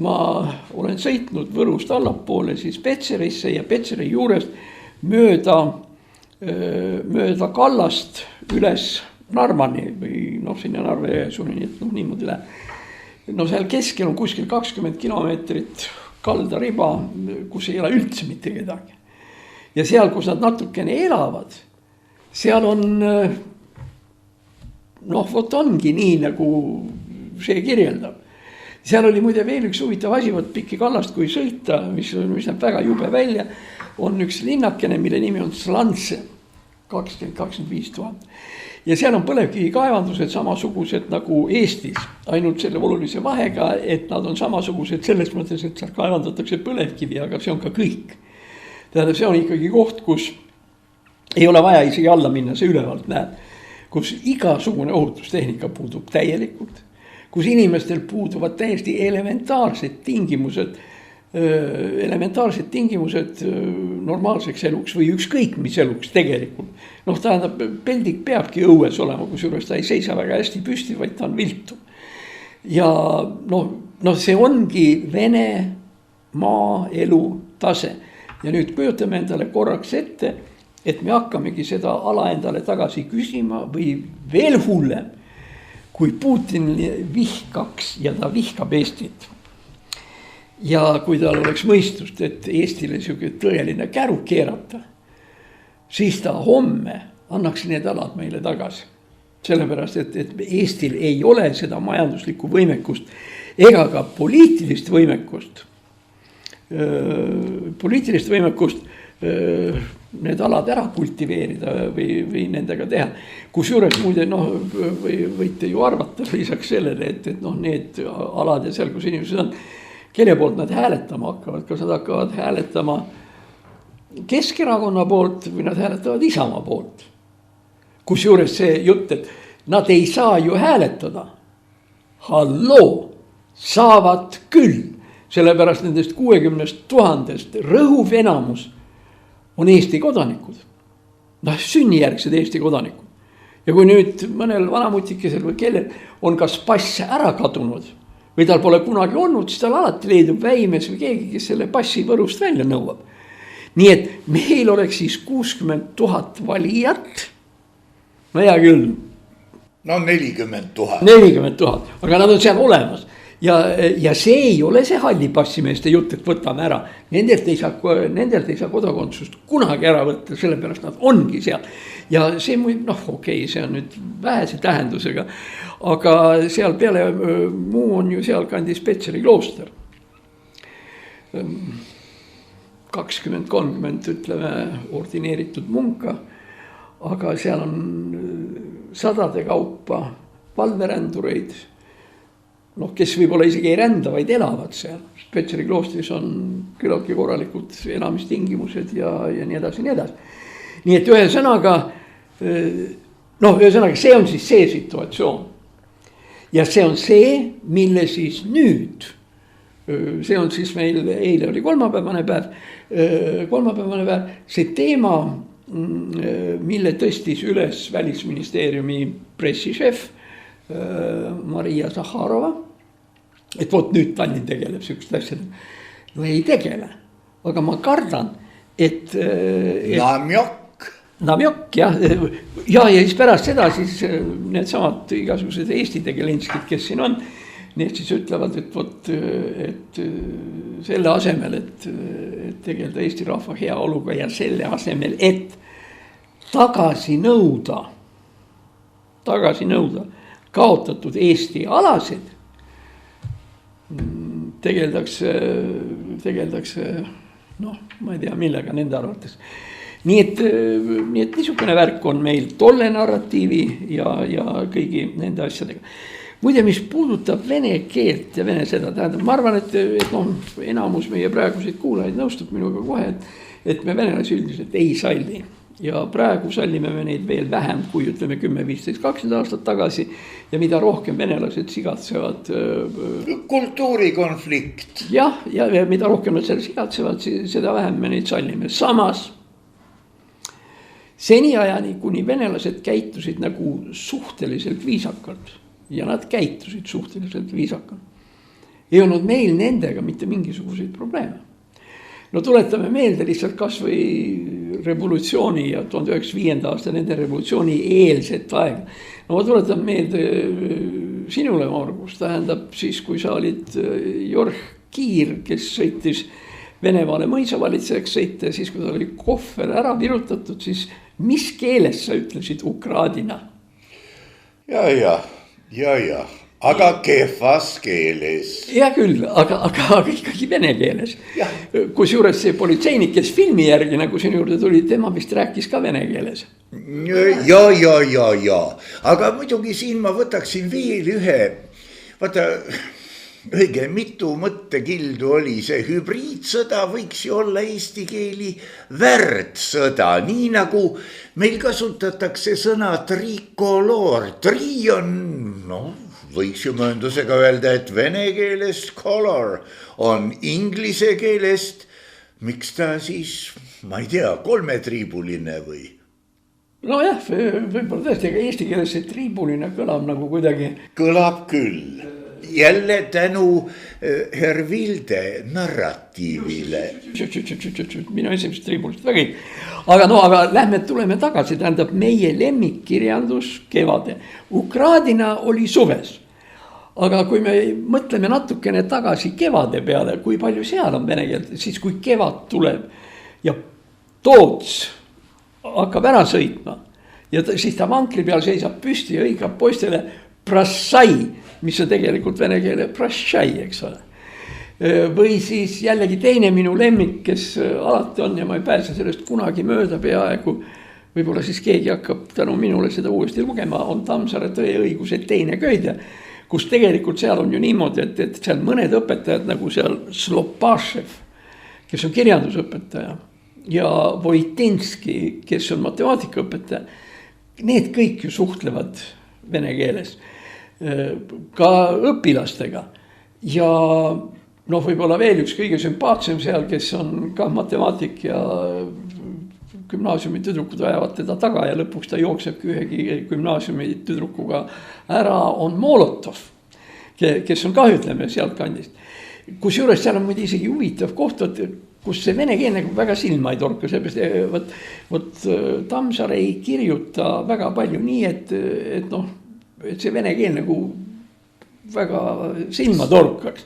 Ma olen sõitnud Võrust allapoole siis Petserisse ja Petseri juurest mööda mööda kallast üles Narvani või sinna Narva jõesuuni, et niimoodi läheb. Seal keskel on kuskil 20 kilomeetrit kaldariba, kus ei ole üldse mitte kedagi. Ja seal, kus nad natukene elavad, seal on, vot ongi nii, nagu see kirjeldab. Seal oli muide veel üks huvitav asi, vot Pikki kallast, kui sõita, mis näeb väga jube välja, on üks linnakene, mille nimi on Slantse, 20-25 000. Ja seal on põlevkivi kaevandused samasugused nagu Eestis, ainult selle olulise vahega, et nad on samasugused selles mõttes, et seal kaevandatakse põlevkivi, aga see on ka kõik. Tähendab, see on ikkagi koht, kus ei ole vaja isegi alla minna, see ülevalt näeb, kus igasugune ohutustehnika puudub täielikult, kus inimestel puuduvad täiesti elementaarsed tingimused elementaarsed tingimused normaalseks eluks või ükskõik mis eluks tegelikult. Noh, tähendab, peldik peabki õues olema, kusjuures ta ei seisa väga hästi püsti, vaid ta on viltu. Ja see ongi Vene maaelu tase. Ja nüüd kujutame endale korraks ette, et me hakkamegi seda ala endale tagasi küsima või veel hullem, kui Putin vihkaks ja ta vihkab Eestit. Ja kui tal oleks mõistust, et Eestile siuke tõeline käru keerata, siis ta homme annaks need alad meile tagasi. Sellepärast, et Eestil ei ole seda majanduslikku võimekust ega ka poliitilist võimekust need alad ära kultiveerida või nendega teha. Kusjuures muide, võite ju arvata lisaks sellele, et need alad ja seal, kus inimesed on, kelle poolt nad hääletama hakkavad, kas nad hakkavad hääletama Keskerakonna poolt või nad hääletavad Isamaa poolt. Kusjuures see jutt, et nad ei saa ju hääletada. Halloo, saavad küll, sellepärast nendest 60 000 rõhuv enamus on Eesti kodanikud. Sünnijärgsed Eesti kodanikud. Ja kui nüüd mõnel vanamutikesel või kellel on kas pass ära kadunud või tal pole kunagi olnud, siis tal alati leidub väimes või keegi, kes selle passi Võrust välja nõuab. Nii et meil oleks siis 60 000 valijat. No hea küll. 40 000. 40 000, aga nad on seal olemas. Ja see ei ole see halli passimeeste jutt, et võtame ära. Nendelt ei saa kodakondsust kunagi ära võtta, sellepärast nad ongi seal. Ja see see on nüüd vähese tähendusega. Aga seal peale muu on ju seal kandis Petseri klooster. 20-30 ütleme ordineeritud munka. Aga seal on sadade kaupa valverändureid. Kes võib-olla isegi ei rända, vaid elavad seal. Petseri kloostris on küllaltki korralikud elamistingimused ja nii edasi, nii edasi. Nii et ühesõnaga, see on siis see situatsioon. Ja see on see, mille siis nüüd, see on siis meil, eile oli kolmapäevane päev, see teema, mille tõstis üles Välisministeeriumi pressišef Maria Zahharova, et vot nüüd Tallinn tegeleb sükst asjad. No ei tegele, aga ma kardan, et Namjok, jah. Ja siis pärast seda siis need samad igasugused Eesti tegelinskid, kes siin on, need siis ütlevad, et vot, et selle asemel, et tegeleda Eesti rahva heaoluga ja selle asemel, et tagasi nõuda kaotatud Eesti alasid, tegeldakse, ma ei tea millega nende arvates. Nii et niisugune värk on meil tolle narratiivi ja kõigi nende asjadega. Muide, mis puudutab vene keelt ja vene seda, tähendab, ma arvan, et enamus meie praeguseid kuulajaid nõustub minuga kohe, et me venelasi üldiselt ei salli. Ja praegu sallime me neid veel vähem kui ütleme 10, 15, 20 aastat tagasi. Ja mida rohkem venelased sigatsevad. Kultuurikonflikt. Ja mida rohkem nad seal sigatsevad, seda vähem me neid sallime. Samas, seniajani, kuni venelased käitusid nagu suhteliselt viisakalt ja nad käitusid suhteliselt viisakalt, ei olnud meil nendega mitte mingisuguseid probleeme. No tuletame meelde lihtsalt kas või revolutsiooni ja 1905. aasta nende revolutsiooni eelset aega. No ma tuletan meelde sinule, Margus, tähendab siis, kui sa olid Jorh Kiir, kes sõitis Venemaale mõisavalitsejaks sõita, siis kui ta oli kohver ära virutatud, siis mis keeles sa ütlesid Ukraadina? Ja. Aga kehvas keeles. Ja küll, aga ikkagi vene keeles. Kusjuures see politseinik, kes filmi järgi nagu sinu juurde tuli, tema vist rääkis ka vene keeles. Ja. Aga muidugi siin ma võtaksin veel ühe. Vaata, õige mitu mõttekildu oli see hübriidsõda võiks ju olla eesti keeli värdsõda. Nii nagu meil kasutatakse sõna trikoloor. Tri on, võiks ju mööndusega öelda, et vene keelest color on inglise keelest. Miks ta siis, ma ei tea, 3-triibuline või? Nojah, võib-olla tõesti, aga eesti keeles see triibuline kõlab nagu kuidagi. Kõlab küll. Jälle tänu Herr Vilde narratiivile. Minu esimest triibulist väga ei. Aga tuleme tagasi, tähendab meie lemmikkirjandus kevade. Ukraadina oli suves. Aga kui me mõtleme natukene tagasi kevade peale, kui palju seal on vene keelt, siis kui kevad tuleb ja Toots hakkab ära sõitma ja siis ta vankri peal seisab püsti ja hõikab poistele prassai, mis on tegelikult vene keele prassai, eks ole. Või siis jällegi teine minu lemmik, kes alati on ja ma ei pääse sellest kunagi mööda peaaegu, võib-olla siis keegi hakkab tänu minule seda uuesti lugema, on Tammsaare Tõeõiguse teine köide, kus tegelikult seal on ju niimoodi, et seal mõned õpetajad nagu seal Slopašev, kes on kirjandusõpetaja, ja Voitinski, kes on matemaatikaõpetaja, need kõik ju suhtlevad vene keeles, ka õpilastega. Ja võib-olla veel üks kõige sümpaatsem seal, kes on ka matemaatik ja gümnaasiumi tüdrukud ajavad teda taga ja lõpuks ta jooksebki ühegi gümnaasiumi tüdrukuga ära, on Molotov, kes on ka, ütleme, sealt kandist. Kusjuures seal on muidu isegi huvitav koht, kus see vene keel nagu väga silma ei torka, seepärast, võt Tammsaar ei kirjuta väga palju nii, et see vene keel nagu väga silma torkaks.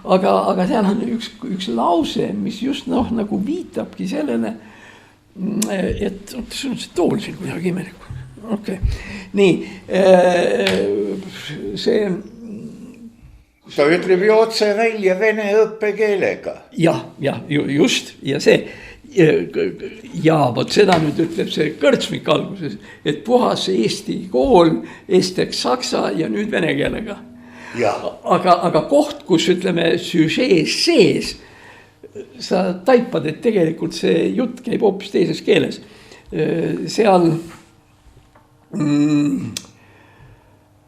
Aga seal on üks lause, mis just nagu viitabki sellele, et sul on see tool siin kuidagi imelik. Okay. Nii, see... Ta ütleb ju otse välja vene õppekeelega. Ja, just, ja see. Ja vot seda nüüd ütleb see Kõrtsmik alguses, et puhas Eesti kool, esteks saksa ja nüüd vene keelega. Aga koht, kus ütleme süžees sees, sa taipad, et tegelikult see jutt käib hoopis teises keeles. Seal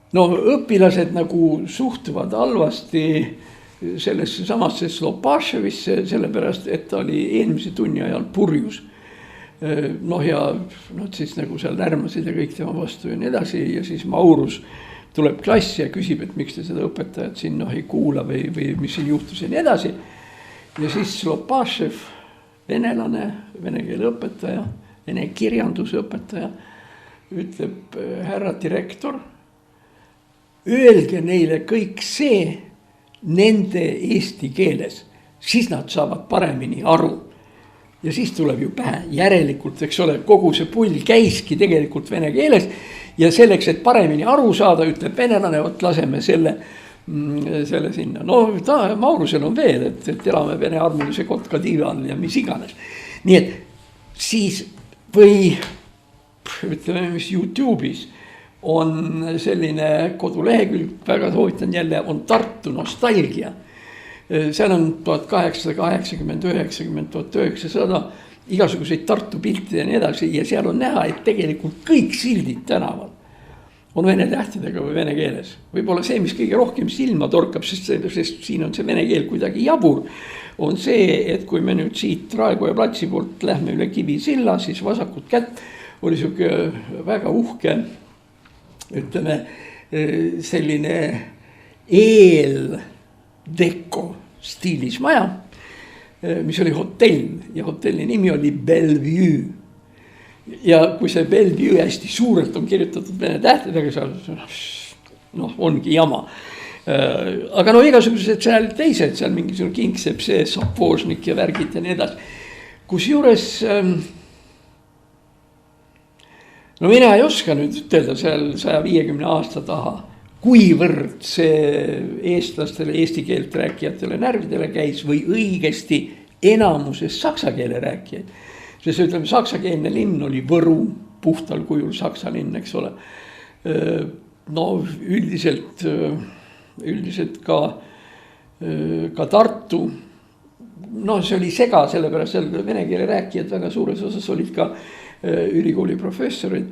õpilased nagu suhtuvad halvasti sellesse samasse Slopaševisse, sellepärast, et ta oli eelmise tunni ajal purjus. Ja siis nagu seal lärmasid ja kõik tema vastu ja nii edasi ja siis Maurus tuleb klassi ja küsib, et miks te seda õpetajat siin ei kuula või mis siin juhtus ja nii edasi. Ja siis Slopašev, venelane, vene keele õpetaja, vene kirjanduse õpetaja, ütleb, härra direktor, öelge neile kõik see nende eesti keeles, siis nad saavad paremini aru. Ja siis tuleb ju pähe järelikult, eks ole, kogu see pull käiski tegelikult vene keeles ja selleks, et paremini aru saada, ütleb venelane, võt laseme selle sinna. Maurusel on veel, et elame vene armulise kotka diival ja mis iganes. Nii et siis või ütleme, mis YouTube'is on selline kodulehekülg, väga soovitan jälle, on Tartu nostalgia. Seal on 1880, 90, 1900, igasuguseid Tartu pilte ja nii edasi ja seal on näha, et tegelikult kõik sildid tänaval on vene tähtedega või vene keeles. Võib-olla see, mis kõige rohkem silma torkab, sest siin on see vene keel kuidagi jabur, on see, et kui me nüüd siit Raekoja platsi poolt lähme üle Kivisilla, siis vasakut kätt oli siuke väga uhke, ütleme, selline eeldeko stiilis maja, mis oli hotell ja hotelli nimi oli Bellevue. Ja kui see Bellevue hästi suurelt on kirjutatud vene tähtedega, ongi jama. Aga igasugused seal teised, seal mingisugune Kingsepp, see Sapožnik ja värgid ja nii edasi. Kusjuures, mina ei oska nüüd ütelda seal 150 aasta taha, kuivõrd see eestlastele, eesti keelt rääkijatele närvidele käis või õigesti enamuses saksa keele rääkijaid. Sest ütleme, saksakeelne linn oli Võru, puhtal kujul saksa linn, eks ole. Üldiselt ka Tartu, see oli sega, sellepärast seal vene keele rääkijad väga suures osas olid ka ülikooli professorid.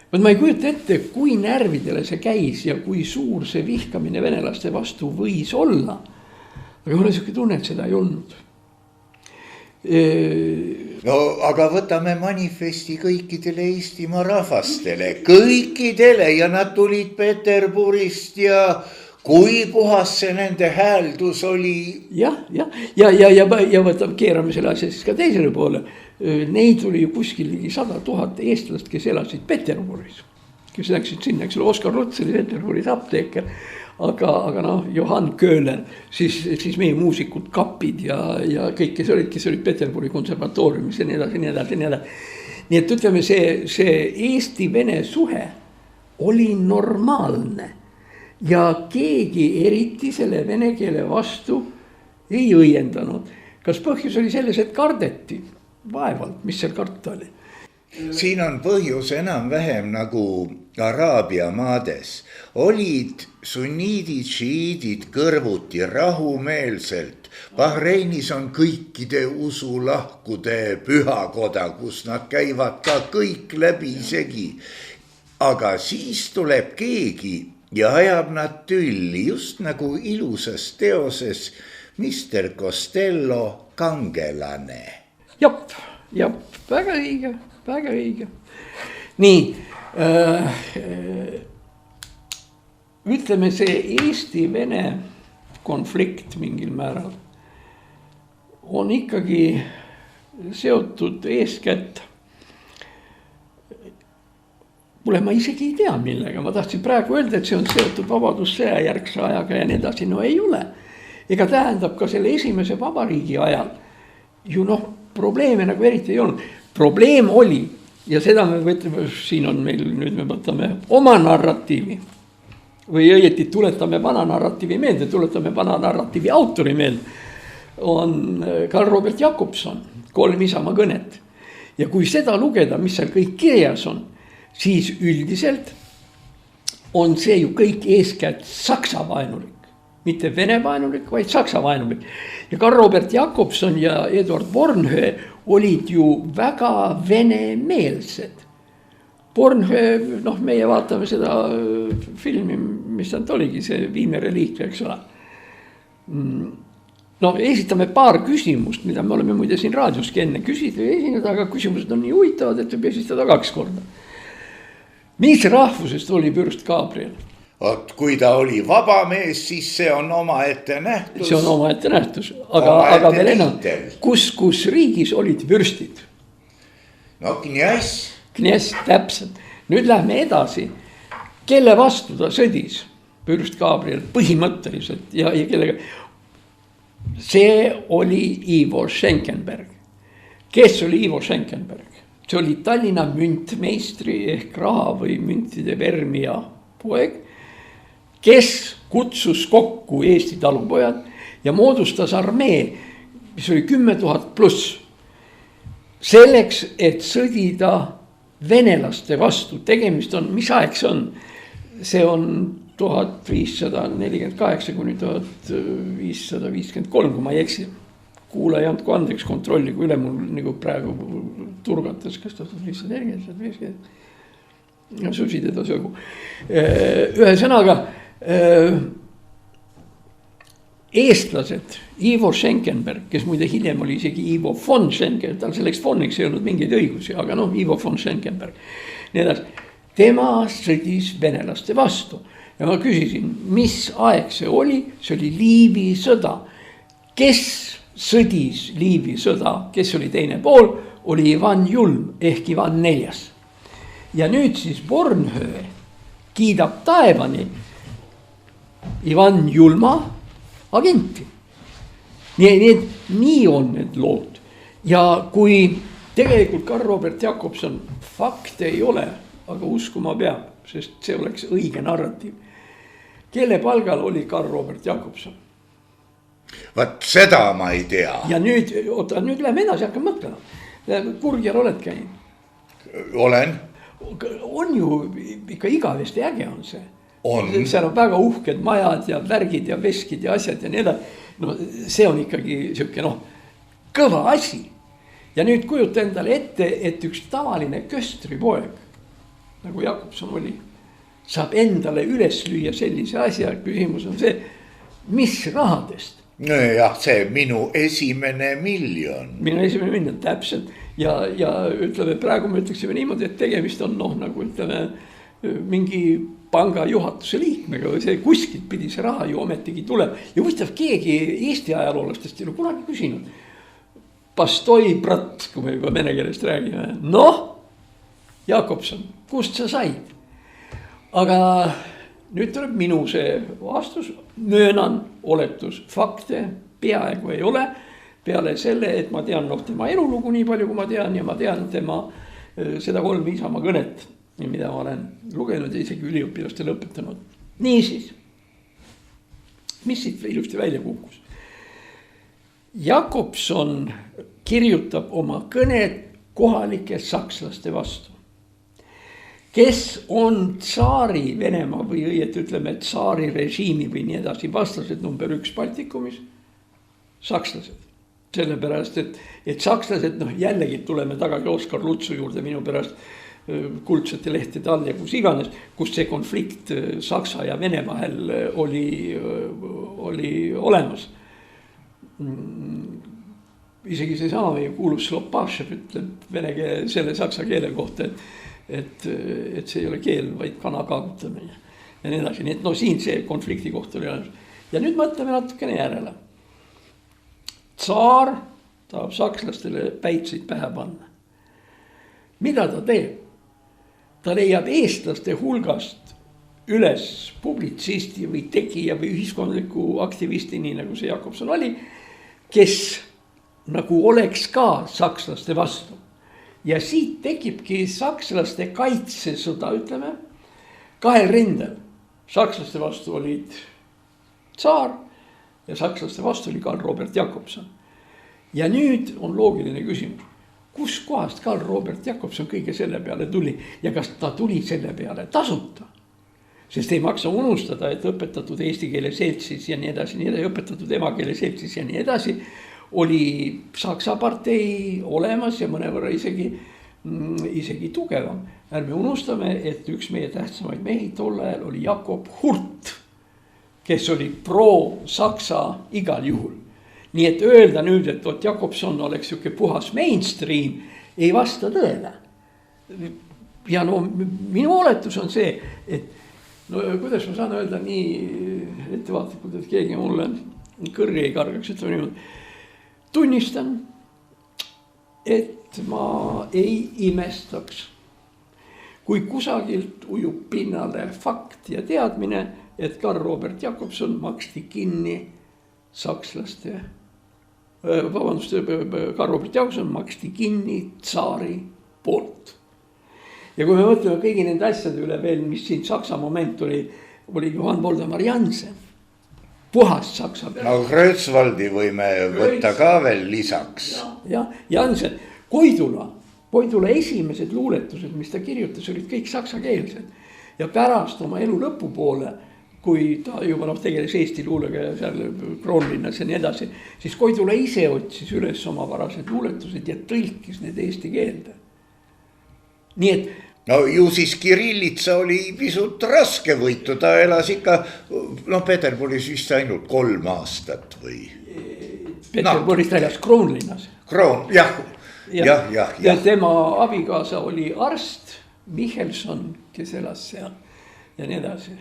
Vot ma ei kujuta ette, kui närvidele see käis ja kui suur see vihkamine venelaste vastu võis olla. Aga mul on selline tunne, et seda ei olnud. No aga võtame manifesti kõikidele Eestimaa rahvastele, kõikidele ja nad tulid Peterburist ja kui puhas see nende hääldus oli. Ja võtame, keerame selle asja siis ka teisele poole. Neid oli ju kuskil ligi 100 000 eestlast, kes elasid Peterburis, kes läksid sinna, eks ole, Oskar Luts oli Peterburis apteeker, aga noh, Johann Köhler, siis meie muusikud, kapid ja kõik, kes olid Peterburi konservatooriumis ja nii edasi. Nii et ütleme, see Eesti-Vene suhe oli normaalne ja keegi eriti selle vene keele vastu ei õiendanud. Kas põhjus oli selles, et kardeti? Vaevalt, mis seal karta oli? Siin on põhjus enam-vähem nagu Araabia maades. Olid sunniidid, šiidid kõrvuti rahumeelselt. Bahreinis on kõikide usulahkude pühakoda, kus nad käivad ka kõik läbisegi. Aga siis tuleb keegi ja ajab nad tülli, just nagu ilusas teoses Mr. Costello kangelane. Jop, väga õige. Nii, ütleme see Eesti-Vene konflikt mingil määral on ikkagi seotud eeskätt. Ma isegi ei tea millega, ma tahtsin praegu öelda, et see on seotud vabadussõja järgse ajaga ja nii edasi, no ei ole. Ega tähendab ka selle esimese vabariigi ajal ju probleeme nagu eriti ei olnud. Probleem oli ja seda me võtame, siin on meil, nüüd me võtame oma narratiivi või õieti tuletame vana narratiivi meelde, tuletame vana narratiivi autori meelde, on Karl Robert Jakobson, 3 Isamaa kõnet. Ja kui seda lugeda, mis seal kõik kirjas on, siis üldiselt on see ju kõik eeskätt saksa vaenulik. Mitte vene vaenulik, vaid saksa vaenulik. Ja Karl Robert Jakobson ja Eduard Bornhöhe olid ju väga venemeelsed. Bornhöhe, meie vaatame seda filmi, mis ta oligi, see Viime reliikvia, eks ole. Esitame paar küsimust, mida me oleme muide siin raadioski enne küsida ja esineda, aga küsimused on nii huvitavad, et võib esitada 2 korda. Mis rahvusest oli Bürst Gabriel? Kui ta oli vaba mees, siis see on omaette nähtus. See on omaette nähtus, aga veel enam, kus riigis olid vürstid? Kniess. Kniess, täpselt. Nüüd lähme edasi. Kelle vastu ta sõdis? Bürst Gabriel põhimõtteliselt ja kellega? See oli Ivo Schenkenberg. Kes oli Ivo Schenkenberg? See oli Tallinna müntmeistri ehk raha või müntide vermija poeg, kes kutsus kokku Eesti talupojad ja moodustas armee, mis oli 10 000 pluss. Selleks, et sõdida venelaste vastu. Tegemist on, mis aeg see on? See on 1548 kuni 1553, kui ma ei eksi. Kuulaja andku andeks, kontrolli, kui üle mul nagu praegu turgatas, kas 1540, ja susi teda söögu. Ühesõnaga, eestlased, Ivo Schenkenberg, kes muide hiljem oli isegi Ivo von Schenkenberg, tal selleks voniks ei olnud mingeid õigusi, aga Ivo von Schenkenberg. Nii edasi, tema sõdis venelaste vastu ja ma küsisin, mis aeg see oli Liivi sõda. Kes sõdis Liivi sõda, kes oli teine pool, oli Ivan Julm ehk Ivan IV. Ja nüüd siis Bornhöhe kiidab taevani Ivan Julma agenti. Nii on need lood. Ja kui tegelikult Karl Robert Jakobson fakte ei ole, aga uskuma peab, sest see oleks õige narratiiv. Kelle palgal oli Karl Robert Jakobson? Vaat seda ma ei tea. Ja nüüd lähme edasi, hakkan mõtlema. Kurgjal oled käinud? Olen. On ju ikka igavesti äge on see. On. Seal on väga uhked majad ja värgid ja veskid ja asjad ja nii edasi. See on ikkagi siuke kõva asi. Ja nüüd kujuta endale ette, et üks tavaline köstripoeg, nagu Jakobson oli, saab endale üles lüüa sellise asja, küsimus on see, mis rahadest? Nojah, see minu esimene miljon. Minu esimene miljon, täpselt. Ja ütleme, praegu me ütleksime niimoodi, et tegemist on nagu ütleme mingi panga juhatuse liikmega või see kuskilt pidi see raha ju ometigi tuleb. Ja võistav keegi Eesti ajaloolastest ei ole kunagi küsinud. Pastoi brat, kui me juba vene keelest räägime. Noh, Jakobson, kust sa said? Aga nüüd tuleb minu see vastus, möönan, oletus, fakte peaaegu ei ole. Peale selle, et ma tean tema elulugu nii palju, kui ma tean ja ma tean tema seda 3 Isamaa kõnet, mida ma olen lugenud ja isegi üliõpilastele õpetanud. Niisiis, mis siit ilusti välja kukkus? Jakobson kirjutab oma kõned kohalike sakslaste vastu, kes on tsaari Venemaa või õieti ütleme tsaari režiimi või nii edasi vastased number 1 Baltikumis, sakslased. Sellepärast, et sakslased, jällegi tuleme tagasi Oskar Lutsu juurde minu pärast kuldsete lehtede all ja kus iganes, kus see konflikt Saksa ja Vene vahel oli olemas. Isegi see sama meie kuulus Slopašev ütleb vene keele, selle saksa keele kohta, et see ei ole keel, vaid kana kaagutamine ja nii edasi. Nii et siin see konflikti koht oli olemas. Ja nüüd mõtleme natukene järele. Tsaar tahab sakslastele päitseid pähe panna. Mida ta teeb? Ta leiab eestlaste hulgast üles publitsisti või tegija või ühiskondliku aktivisti, nii nagu see Jakobson oli, kes nagu oleks ka sakslaste vastu. Ja siit tekibki sakslaste kaitsesõda, ütleme, 2 rindel. Sakslaste vastu olid tsaar ja sakslaste vastu oli Karl Robert Jakobson. Ja nüüd on loogiline küsimus, kus kohast Karl Robert Jakobson kõige selle peale tuli ja kas ta tuli selle peale tasuta? Sest ei maksa unustada, et õpetatud eesti keele seltsis ja nii edasi, õpetatud emakeele seltsis ja nii edasi, oli Saksa partei olemas ja mõnevõrra isegi tugevam. Ärme unustame, et üks meie tähtsamaid mehi tol ajal oli Jakob Hurt, kes oli pro-Saksa igal juhul. Nii et öelda nüüd, et Jakobson oleks siuke puhas mainstream, ei vasta tõele. Ja minu oletus on see, et kuidas ma saan öelda nii ettevaatlikult, et keegi mulle kõrri ei kargaks, ütleme niimoodi. Tunnistan, et ma ei imestaks, kui kusagilt ujub pinnale fakt ja teadmine, et Karl Robert Jakobson maksti kinni sakslaste, Karl Robert Jakobson maksti kinni tsaari poolt. Ja kui me mõtleme kõigi nende asjade üle veel, mis siin Saksa moment oli Johann Voldemar Jansen, puhas Saksa peale. No Kreutzwaldi võime võtta ka veel lisaks. Ja Jansen, Koidula esimesed luuletused, mis ta kirjutas, olid kõik saksakeelsed. Ja pärast oma elu lõpupoole, kui ta juba tegeles Eesti luulega ja seal Kroonlinnas ja nii edasi, siis Koidula ise otsis üles oma varased luuletused ja tõlkis need eesti keelde. Nii et no ju siis Kirillitsa oli pisut raske võitu, ta elas ikka, Peterburis vist ainult 3 aastat või? Peterburis ta elas Kroonlinnas. Ja tema abikaasa oli arst Michelson, kes elas seal ja nii edasi.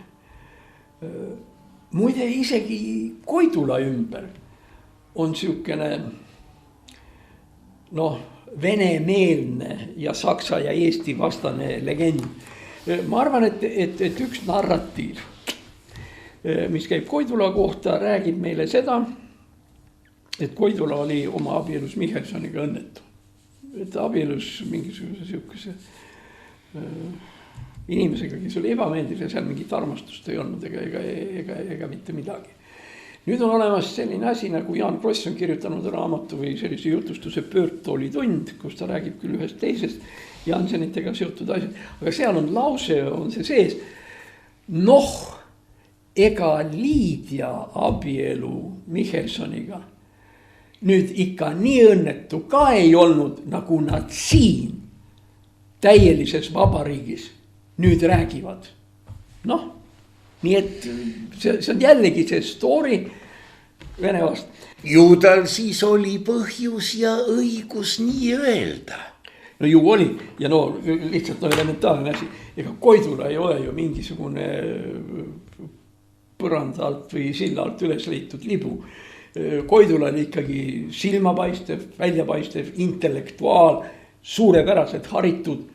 Muide isegi Koidula ümber on siukene venemeelne ja saksa ja eesti vastane legend. Ma arvan, et üks narratiiv, mis käib Koidula kohta, räägib meile seda, et Koidula oli oma abielus Michelsoniga õnnetu. Et abielus mingisuguse siukese inimesega, kes oli ebameeldiv ja seal mingit armastust ei olnud ega mitte midagi. Nüüd on olemas selline asi, nagu Jaan Kross on kirjutanud raamatu või sellise jutustuse Pöörtooli tund, kus ta räägib küll ühest teisest Jansenitega seotud asjad, aga seal on lause, on see sees. Ega Liidia abielu Michelsoniga nüüd ikka nii õnnetu ka ei olnud, nagu nad siin täielises vabariigis nüüd räägivad. Noh, nii et see on jällegi see story Vene vastu. Ju tal siis oli põhjus ja õigus nii öelda. No ju oli ja no lihtsalt elementaarne asi. Ega Koidula ei ole ju mingisugune põranda alt või silla alt üles leitud libu. Koidula oli ikkagi silmapaistev, väljapaistev, intellektuaal, suurepäraselt haritud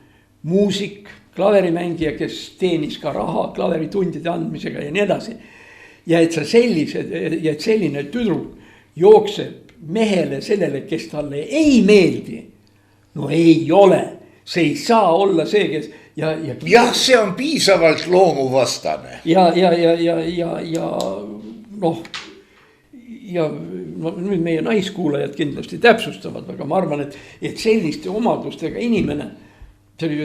muusik, klaverimängija, kes teenis ka raha klaveritundide andmisega ja nii edasi. Ja et selline tüdruk jookseb mehele sellele, kes talle ei meeldi. No ei ole, see ei saa olla see, kes jah, see on piisavalt loomuvastane. Ja nüüd meie naiskuulajad kindlasti täpsustavad, aga ma arvan, et selliste omadustega inimene, see oli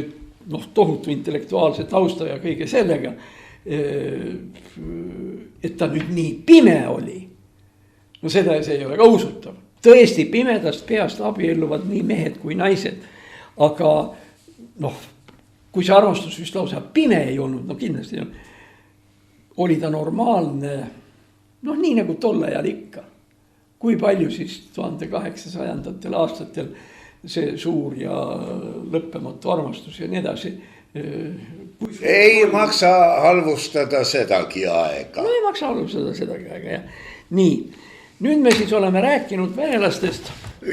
tohutu intellektuaalse tausta ja kõige sellega, et ta nüüd nii pime oli. No seda see ei ole ka usutav. Tõesti pimedast peast abielluvad nii mehed kui naised. Aga kui see armastus vist lausa pime ei olnud, kindlasti oli ta normaalne, nii nagu tol ajal ikka. Kui palju siis 1800. aastatel see suur ja lõppematu armastus ja nii edasi. Ei maksa halvustada sedagi aega. No ei maksa halvustada sedagi aega, jah. Nii, nüüd me siis oleme rääkinud venelastest.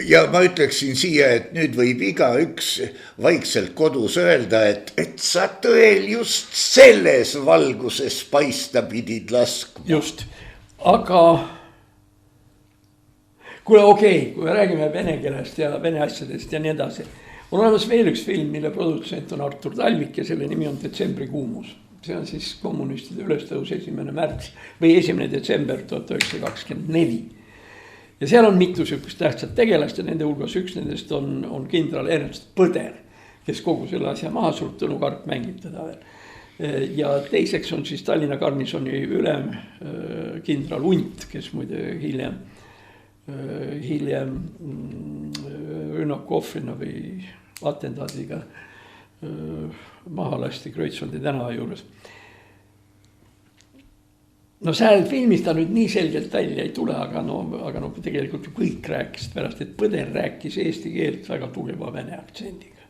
Ja ma ütleksin siia, et nüüd võib igaüks vaikselt kodus öelda, et sa tõel just selles valguses paista pidid laskma. Just, aga kuule kui me räägime vene keelest ja vene asjadest ja nii edasi. On olemas veel üks film, mille produtsent on Artur Talvik ja selle nimi on Detsembri kuumus. See on siis kommunistide ülestõus 1. märts või 1. detsember 1924. Ja seal on mitu sükust tähtsat tegelast ja nende hulgas üks nendest on kindral Ernst Põder, kes kogu selle asja maha surnud, Tõnu Karp mängib teda veel. Ja teiseks on siis Tallinna garnisoni ülem kindral Unt, kes muide hiljem rünnaku ohvrina või atendaadiga maha lasti Kreutzwaldi tänava juures. No seal filmis ta nüüd nii selgelt välja ei tule, aga tegelikult kõik rääkisid pärast, et Põder rääkis eesti keelt väga tugeva vene aktsendiga.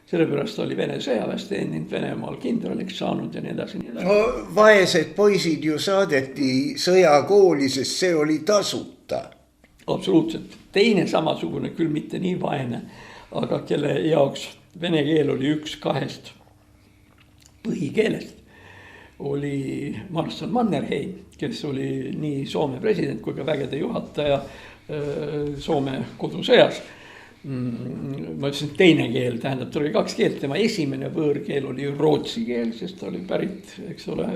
Sellepärast oli Vene sõjaväest teeninud, Venemaal kindraliks saanud ja nii edasi. No vaesed poisid ju saadeti sõjakooli, sest see oli tasuta. Absoluutselt. Teine samasugune, küll mitte nii vaene, aga kelle jaoks vene keel oli üks kahest põhikeelest, oli marssal Mannerheim, kes oli nii Soome president kui ka vägede juhataja Soome kodusõjas. Ma ütlesin, teine keel, tähendab, ta oli kaks keelt, tema esimene võõrkeel oli rootsi keel, sest ta oli pärit, eks ole,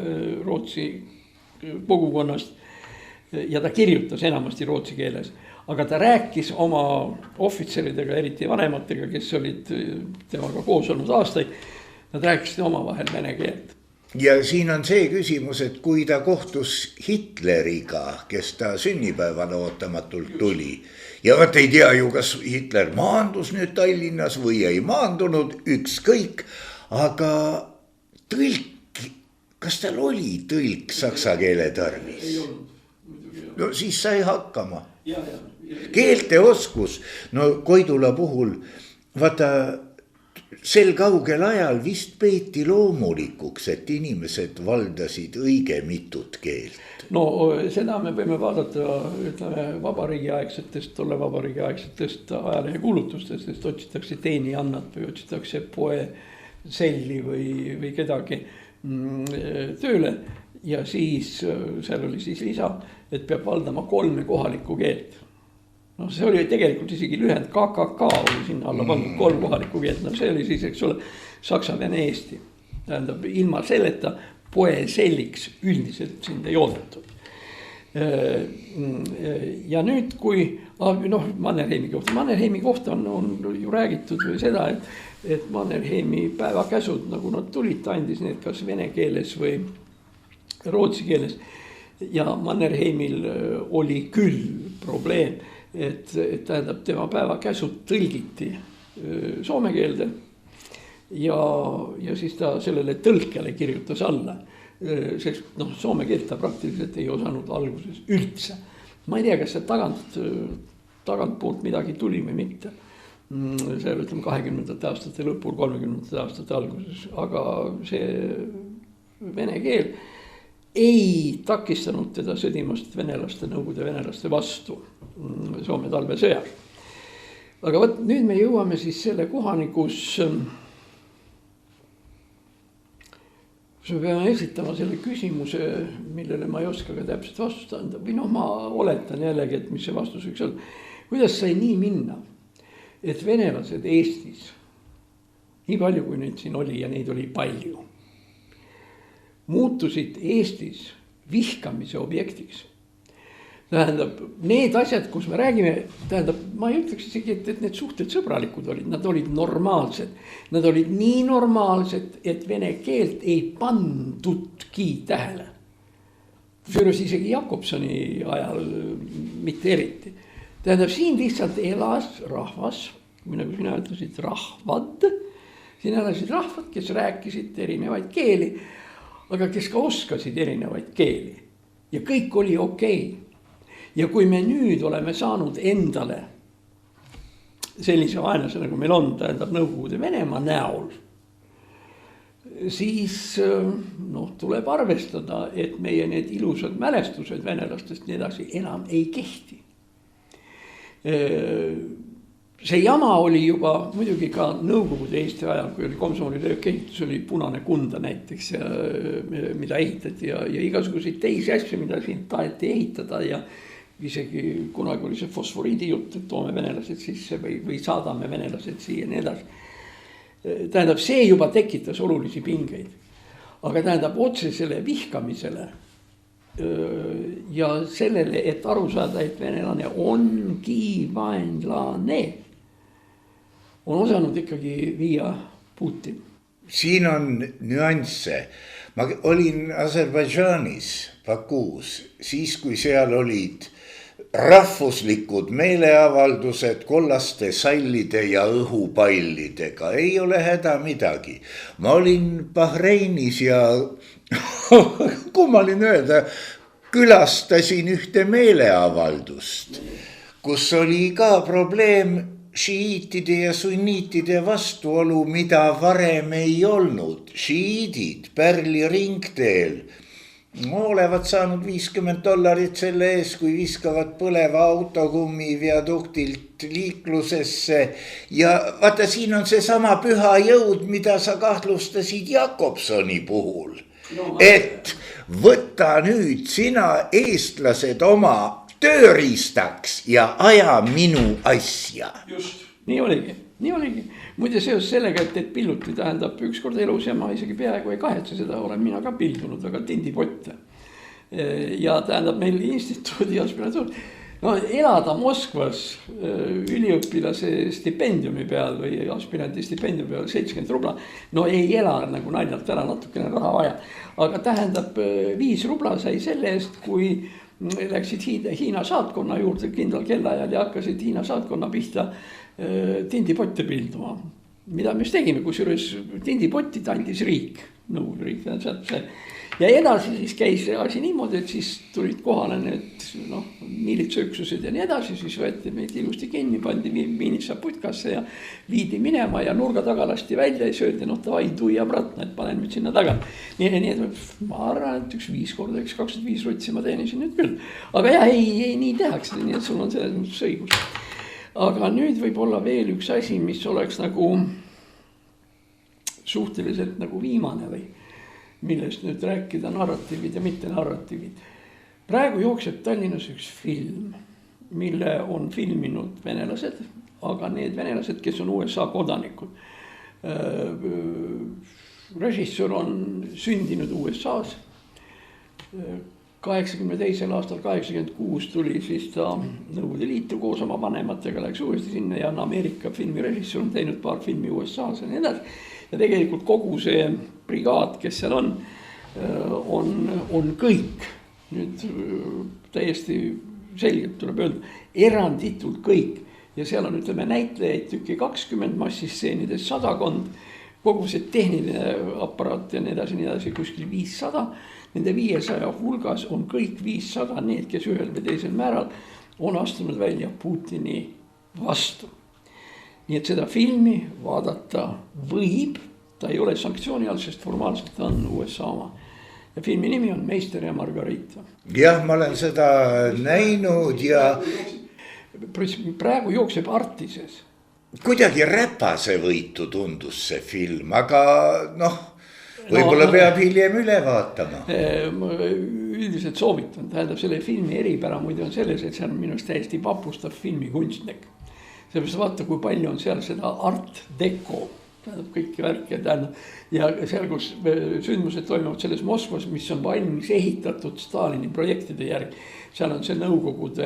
Rootsi kogukonnast ja ta kirjutas enamasti rootsi keeles. Aga ta rääkis oma ohvitseridega, eriti vanematega, kes olid temaga koos olnud aastaid, nad rääkisid omavahel vene keelt. Ja siin on see küsimus, et kui ta kohtus Hitleriga, kes ta sünnipäevana ootamatult tuli, ja vaat ei tea ju, kas Hitler maandus nüüd Tallinnas või ei maandunud, ükskõik, aga tõlk, kas tal oli tõlk saksa keele tarvis? Ei olnud. No siis sai hakkama. Keelte oskus, Koidula puhul, vaata, sel kaugel ajal vist peeti loomulikuks, et inimesed valdasid õige mitut keelt. No seda me võime vaadata, ütleme, tolle vabariigi aegsetest ajalehe kuulutustest, sest otsitakse teenijannat või otsitakse poe selli või kedagi tööle. Ja siis seal oli siis lisa, et peab valdama 3 kohalikku keelt. No see oli tegelikult isegi lühend KKK oli sinna alla pandud 3 kohalikku keelt. No see oli siis, eks ole, saksa, vene, eesti. Tähendab, ilma selleta poe selliks üldiselt sind ei oodatud. Ja nüüd, kui Mannerheimi kohta on ju räägitud või seda, et Mannerheimi päevakäsud, nagu nad tulid, ta andis need kas vene keeles või rootsi keeles. Ja Mannerheimil oli küll probleem, et tähendab tema päevakäsud tõlgiti soome keelde ja siis ta sellele tõlkele kirjutas alla. Sest soome keelt ta praktiliselt ei osanud alguses üldse. Ma ei tea, kas see tagantpoolt midagi tuli või mitte. See 20. aastate lõpul, 30. aastate alguses, aga see vene keel ei takistanud teda sõdimast nõukogude venelaste vastu Soome talvesõjas. Aga võt, nüüd me jõuame siis selle kohani, kus me peame esitama selle küsimuse, millele ma ei oska ka täpselt vastust anda. Või ma oletan jällegi, et mis see vastus võiks olla. Kuidas sai nii minna, et venelased Eestis, nii palju kui neid siin oli ja neid oli palju, muutusid Eestis vihkamise objektiks. Tähendab, need asjad, kus me räägime, tähendab, ma ei ütleks isegi, et need suhted sõbralikud olid, nad olid normaalsed. Nad olid nii normaalsed, et vene keelt ei pandudki tähele. Kusjuures isegi Jakobsoni ajal mitte eriti. Tähendab, siin lihtsalt elas rahvas, nagu sina ütlesid, rahvad. Siin elasid rahvad, kes rääkisid erinevaid keeli, aga kes ka oskasid erinevaid keeli. Ja kõik oli okei. Ja kui me nüüd oleme saanud endale sellise vaenlase, nagu meil on, tähendab Nõukogude Venemaa näol, siis tuleb arvestada, et meie need ilusad mälestused venelastest nii edasi enam ei kehti. See jama oli juba muidugi ka Nõukogude Eesti ajal, kui oli komsomoli ehitus, oli Punane Kunda näiteks, mida ehitati ja igasuguseid teisi asju, mida siin taheti ehitada ja isegi kunagi oli see fosforiidi jutt, et toome venelased sisse või saadame venelased siia ja nii edasi. Tähendab, see juba tekitas olulisi pingeid. Aga tähendab, otsesele vihkamisele ja sellele, et aru saada, et venelane ongi vaenlane, on osanud ikkagi viia Putin. Siin on nüansse. Ma olin Aserbaidžaanis, Bakuus, siis kui seal olid rahvuslikud meeleavaldused kollaste sallide ja õhupallidega. Ei ole häda midagi. Ma olin Bahreinis ja kummalin öelda, külastasin ühte meeleavaldust, kus oli ka probleem šiiitide ja sunniitide vastuolu, mida varem ei olnud. Šiiidid Pärli ringteel olevat saanud $50 selle ees, kui viskavad põleva autokummi viaduktilt liiklusesse. Ja vaata, siin on see sama püha jõud, mida sa kahtlustasid Jakobsoni puhul. Et võta nüüd sina eestlased oma tööriistaks ja aja minu asja. Just, nii oligi. Muide seos sellega, et pilluti tähendab ükskord elus ja ma isegi peaaegu ei kahetse seda, olen mina ka pildunud väga tindipotte. Ja tähendab meil instituudi aspirantuur. Elada Moskvas üliõpilase stipendiumi peal või aspiranti stipendiumi peal 70 rubla. Ei ela nagu naljalt ära, natukene raha vaja. Aga tähendab 5 rubla sai selle eest, kui läksid Hiina saatkonna juurde kindlal kellaajal ja hakkasid Hiina saatkonna pihta tindipotte pilduma. Mida me just tegime, kusjuures tindipotti andis riik, Nõukogude riik. Ja edasi siis käis asi niimoodi, et siis tulid kohale need miilitsaüksused ja nii edasi, siis võeti meid ilusti kinni, pandi Viinitsa putkasse ja viidi minema ja nurga taga lasti välja ja söödi, davai, tuia bratna, et panen nüüd sinna taga. Nii et ma arvan, et 5 korda, 25 rutsi ma teenisin nüüd küll. Aga jah, ei nii tehakse, nii et sul on selles mõttes õigus. Aga nüüd võib olla veel üks asi, mis oleks nagu suhteliselt nagu viimane või millest nüüd rääkida narratiivid ja mitte narratiivid. Praegu jookseb Tallinnas üks film, mille on filminud venelased, aga need venelased, kes on USA kodanikud. Režissöör on sündinud USA-s. 82. aastal 86 tuli siis ta Nõukogude Liitu koos oma vanematega, läks uuesti sinna ja on Ameerika filmirežissöör, on teinud paar filmi USA-s ja nii edasi. Ja tegelikult kogu see brigaad, kes seal on kõik, nüüd täiesti selgelt tuleb öelda, eranditult kõik. Ja seal on näitlejaid tükki 20 massistseenides 100, kogu see tehniline aparaat ja nii edasi kuskil 500. Nende 500 hulgas on kõik 500 need, kes ühel või teisel määral on astunud välja Putini vastu. Nii et seda filmi vaadata võib, ta ei ole sanktsiooni all, sest formaalselt on USA oma. Ja filmi nimi on Meister ja Margarita. Jah, ma olen seda näinud ja praegu jookseb Artises. Kuidagi räpasevõitu tundus see film, aga noh, võib-olla peab hiljem üle vaatama. Üldiselt soovitan, tähendab selle filmi eripära muide on selles, et see on minust täiesti vapustav filmikunstnik. Sellepärast vaata, kui palju on seal seda art deco, tähendab kõiki värke, ja seal, kus sündmused toimuvad selles Moskvas, mis on valmis ehitatud Stalini projektide järgi. Seal on see Nõukogude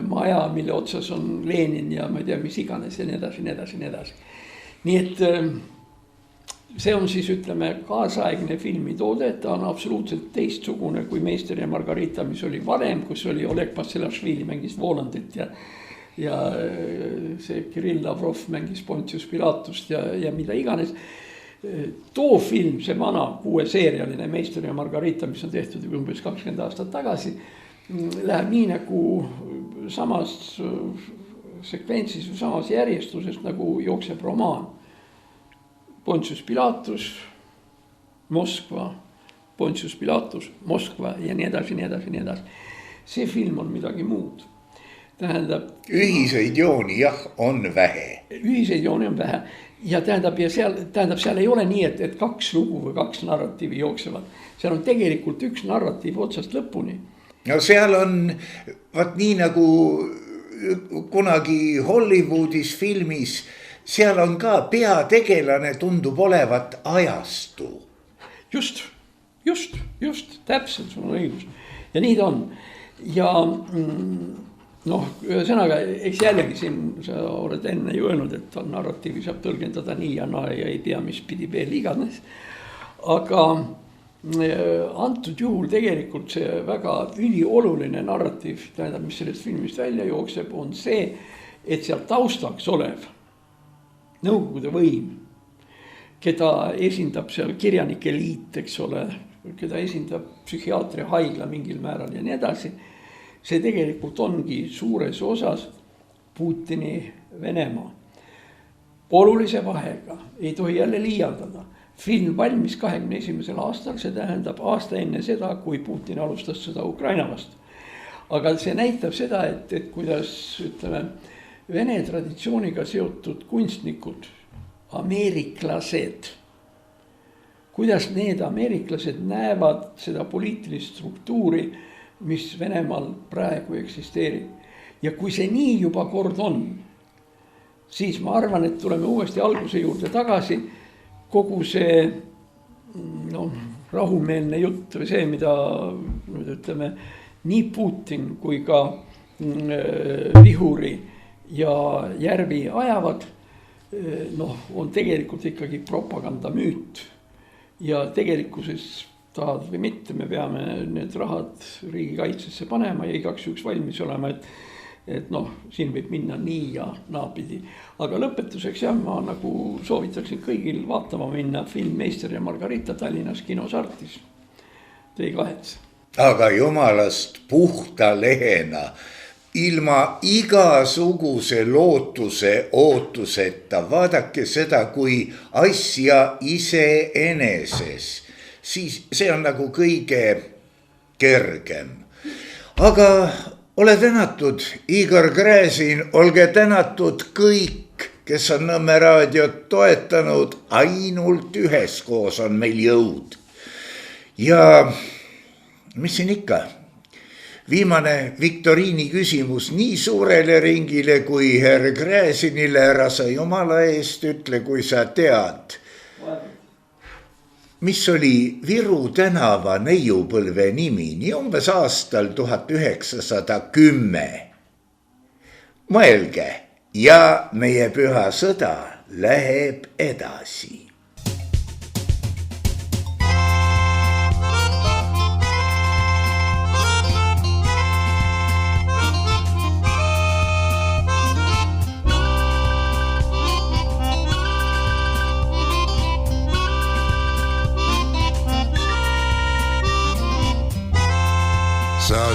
maja, mille otsas on Lenin ja ma ei tea, mis iganes ja nii edasi. Nii et see on siis, ütleme, kaasaegne filmitoode, ta on absoluutselt teistsugune kui Meister ja Margarita, mis oli varem, kus oli Oleg Passelashvili mängis Volandit ja see Kirill Lavrov mängis Pontius Pilatust ja mida iganes. Too film, see vana 6-seerialine Meister ja Margarita, mis on tehtud umbes 20 aastat tagasi, läheb nii nagu samas sekventsis või samas järjestuses nagu jookseb romaan. Pontius Pilatus, Moskva, Pontius Pilatus, Moskva ja nii edasi. See film on midagi muud. Tähendab, ühiseid jooni jah, on vähe. Ühiseid jooni on vähe ja seal ei ole nii, et kaks lugu või kaks narratiivi jooksevad. Seal on tegelikult üks narratiiv otsast lõpuni. No seal on, vaat nii nagu kunagi Hollywoodis filmis, seal on ka peategelane tundub olevat ajastu. Just, täpselt, sul on õigus. Ja nii ta on. Ja noh, ühesõnaga, eks jällegi siin sa oled enne ju öelnud, et narratiivi saab tõlgendada nii ja naa ja ei tea, mis pidi veel iganes. Aga antud juhul tegelikult see väga ülioluline narratiiv, tähendab, mis sellest filmist välja jookseb, on see, et seal taustaks olev Nõukogude võim, keda esindab seal kirjanike liit, eks ole, keda esindab psühhiaatria haigla mingil määral ja nii edasi. See tegelikult ongi suures osas Putini Venemaa. Olulise vahega, ei tohi jälle liialdada. Film valmis 21. aastal, see tähendab aasta enne seda, kui Putin alustas seda Ukraina vastu. Aga see näitab seda, et kuidas, ütleme, Vene traditsiooniga seotud kunstnikud, ameeriklased, kuidas need ameeriklased näevad seda poliitilist struktuuri, mis Venemaal praegu eksisteerib. Ja kui see nii juba kord on, siis ma arvan, et tuleme uuesti alguse juurde tagasi. Kogu see rahumeelne jutt või see, mida ütleme, nii Putin kui ka Vihuri ja Järvi ajavad, on tegelikult ikkagi propagandamüüt. Ja tegelikkuses tahad või mitte, me peame need rahad riigikaitsesse panema ja igaks juhuks valmis olema, et siin võib minna nii ja naapidi. Aga lõpetuseks jah, ma nagu soovitaksin kõigil vaatama minna film Meister ja Margarita Tallinnas kinos Artis. Te ei kahetse. Aga jumalast puhta lehena, ilma igasuguse lootuse ootuseta, vaadake seda kui asja iseeneses, siis see on nagu kõige kergem. Aga ole tänatud, Igor Gräzin, olge tänatud kõik, kes on Nõmme raadiot toetanud, ainult üheskoos on meil jõud. Ja mis siin ikka? Viimane viktoriini küsimus nii suurele ringile kui herr Gräzinile, ära sa jumala eest ütle, kui sa tead. Mis oli Viru tänava neiupõlve nimi, nii umbes aastal 1910. Mõelge ja meie püha sõda läheb edasi.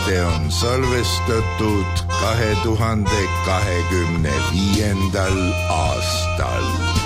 saade on salvestatud 2025. aastal.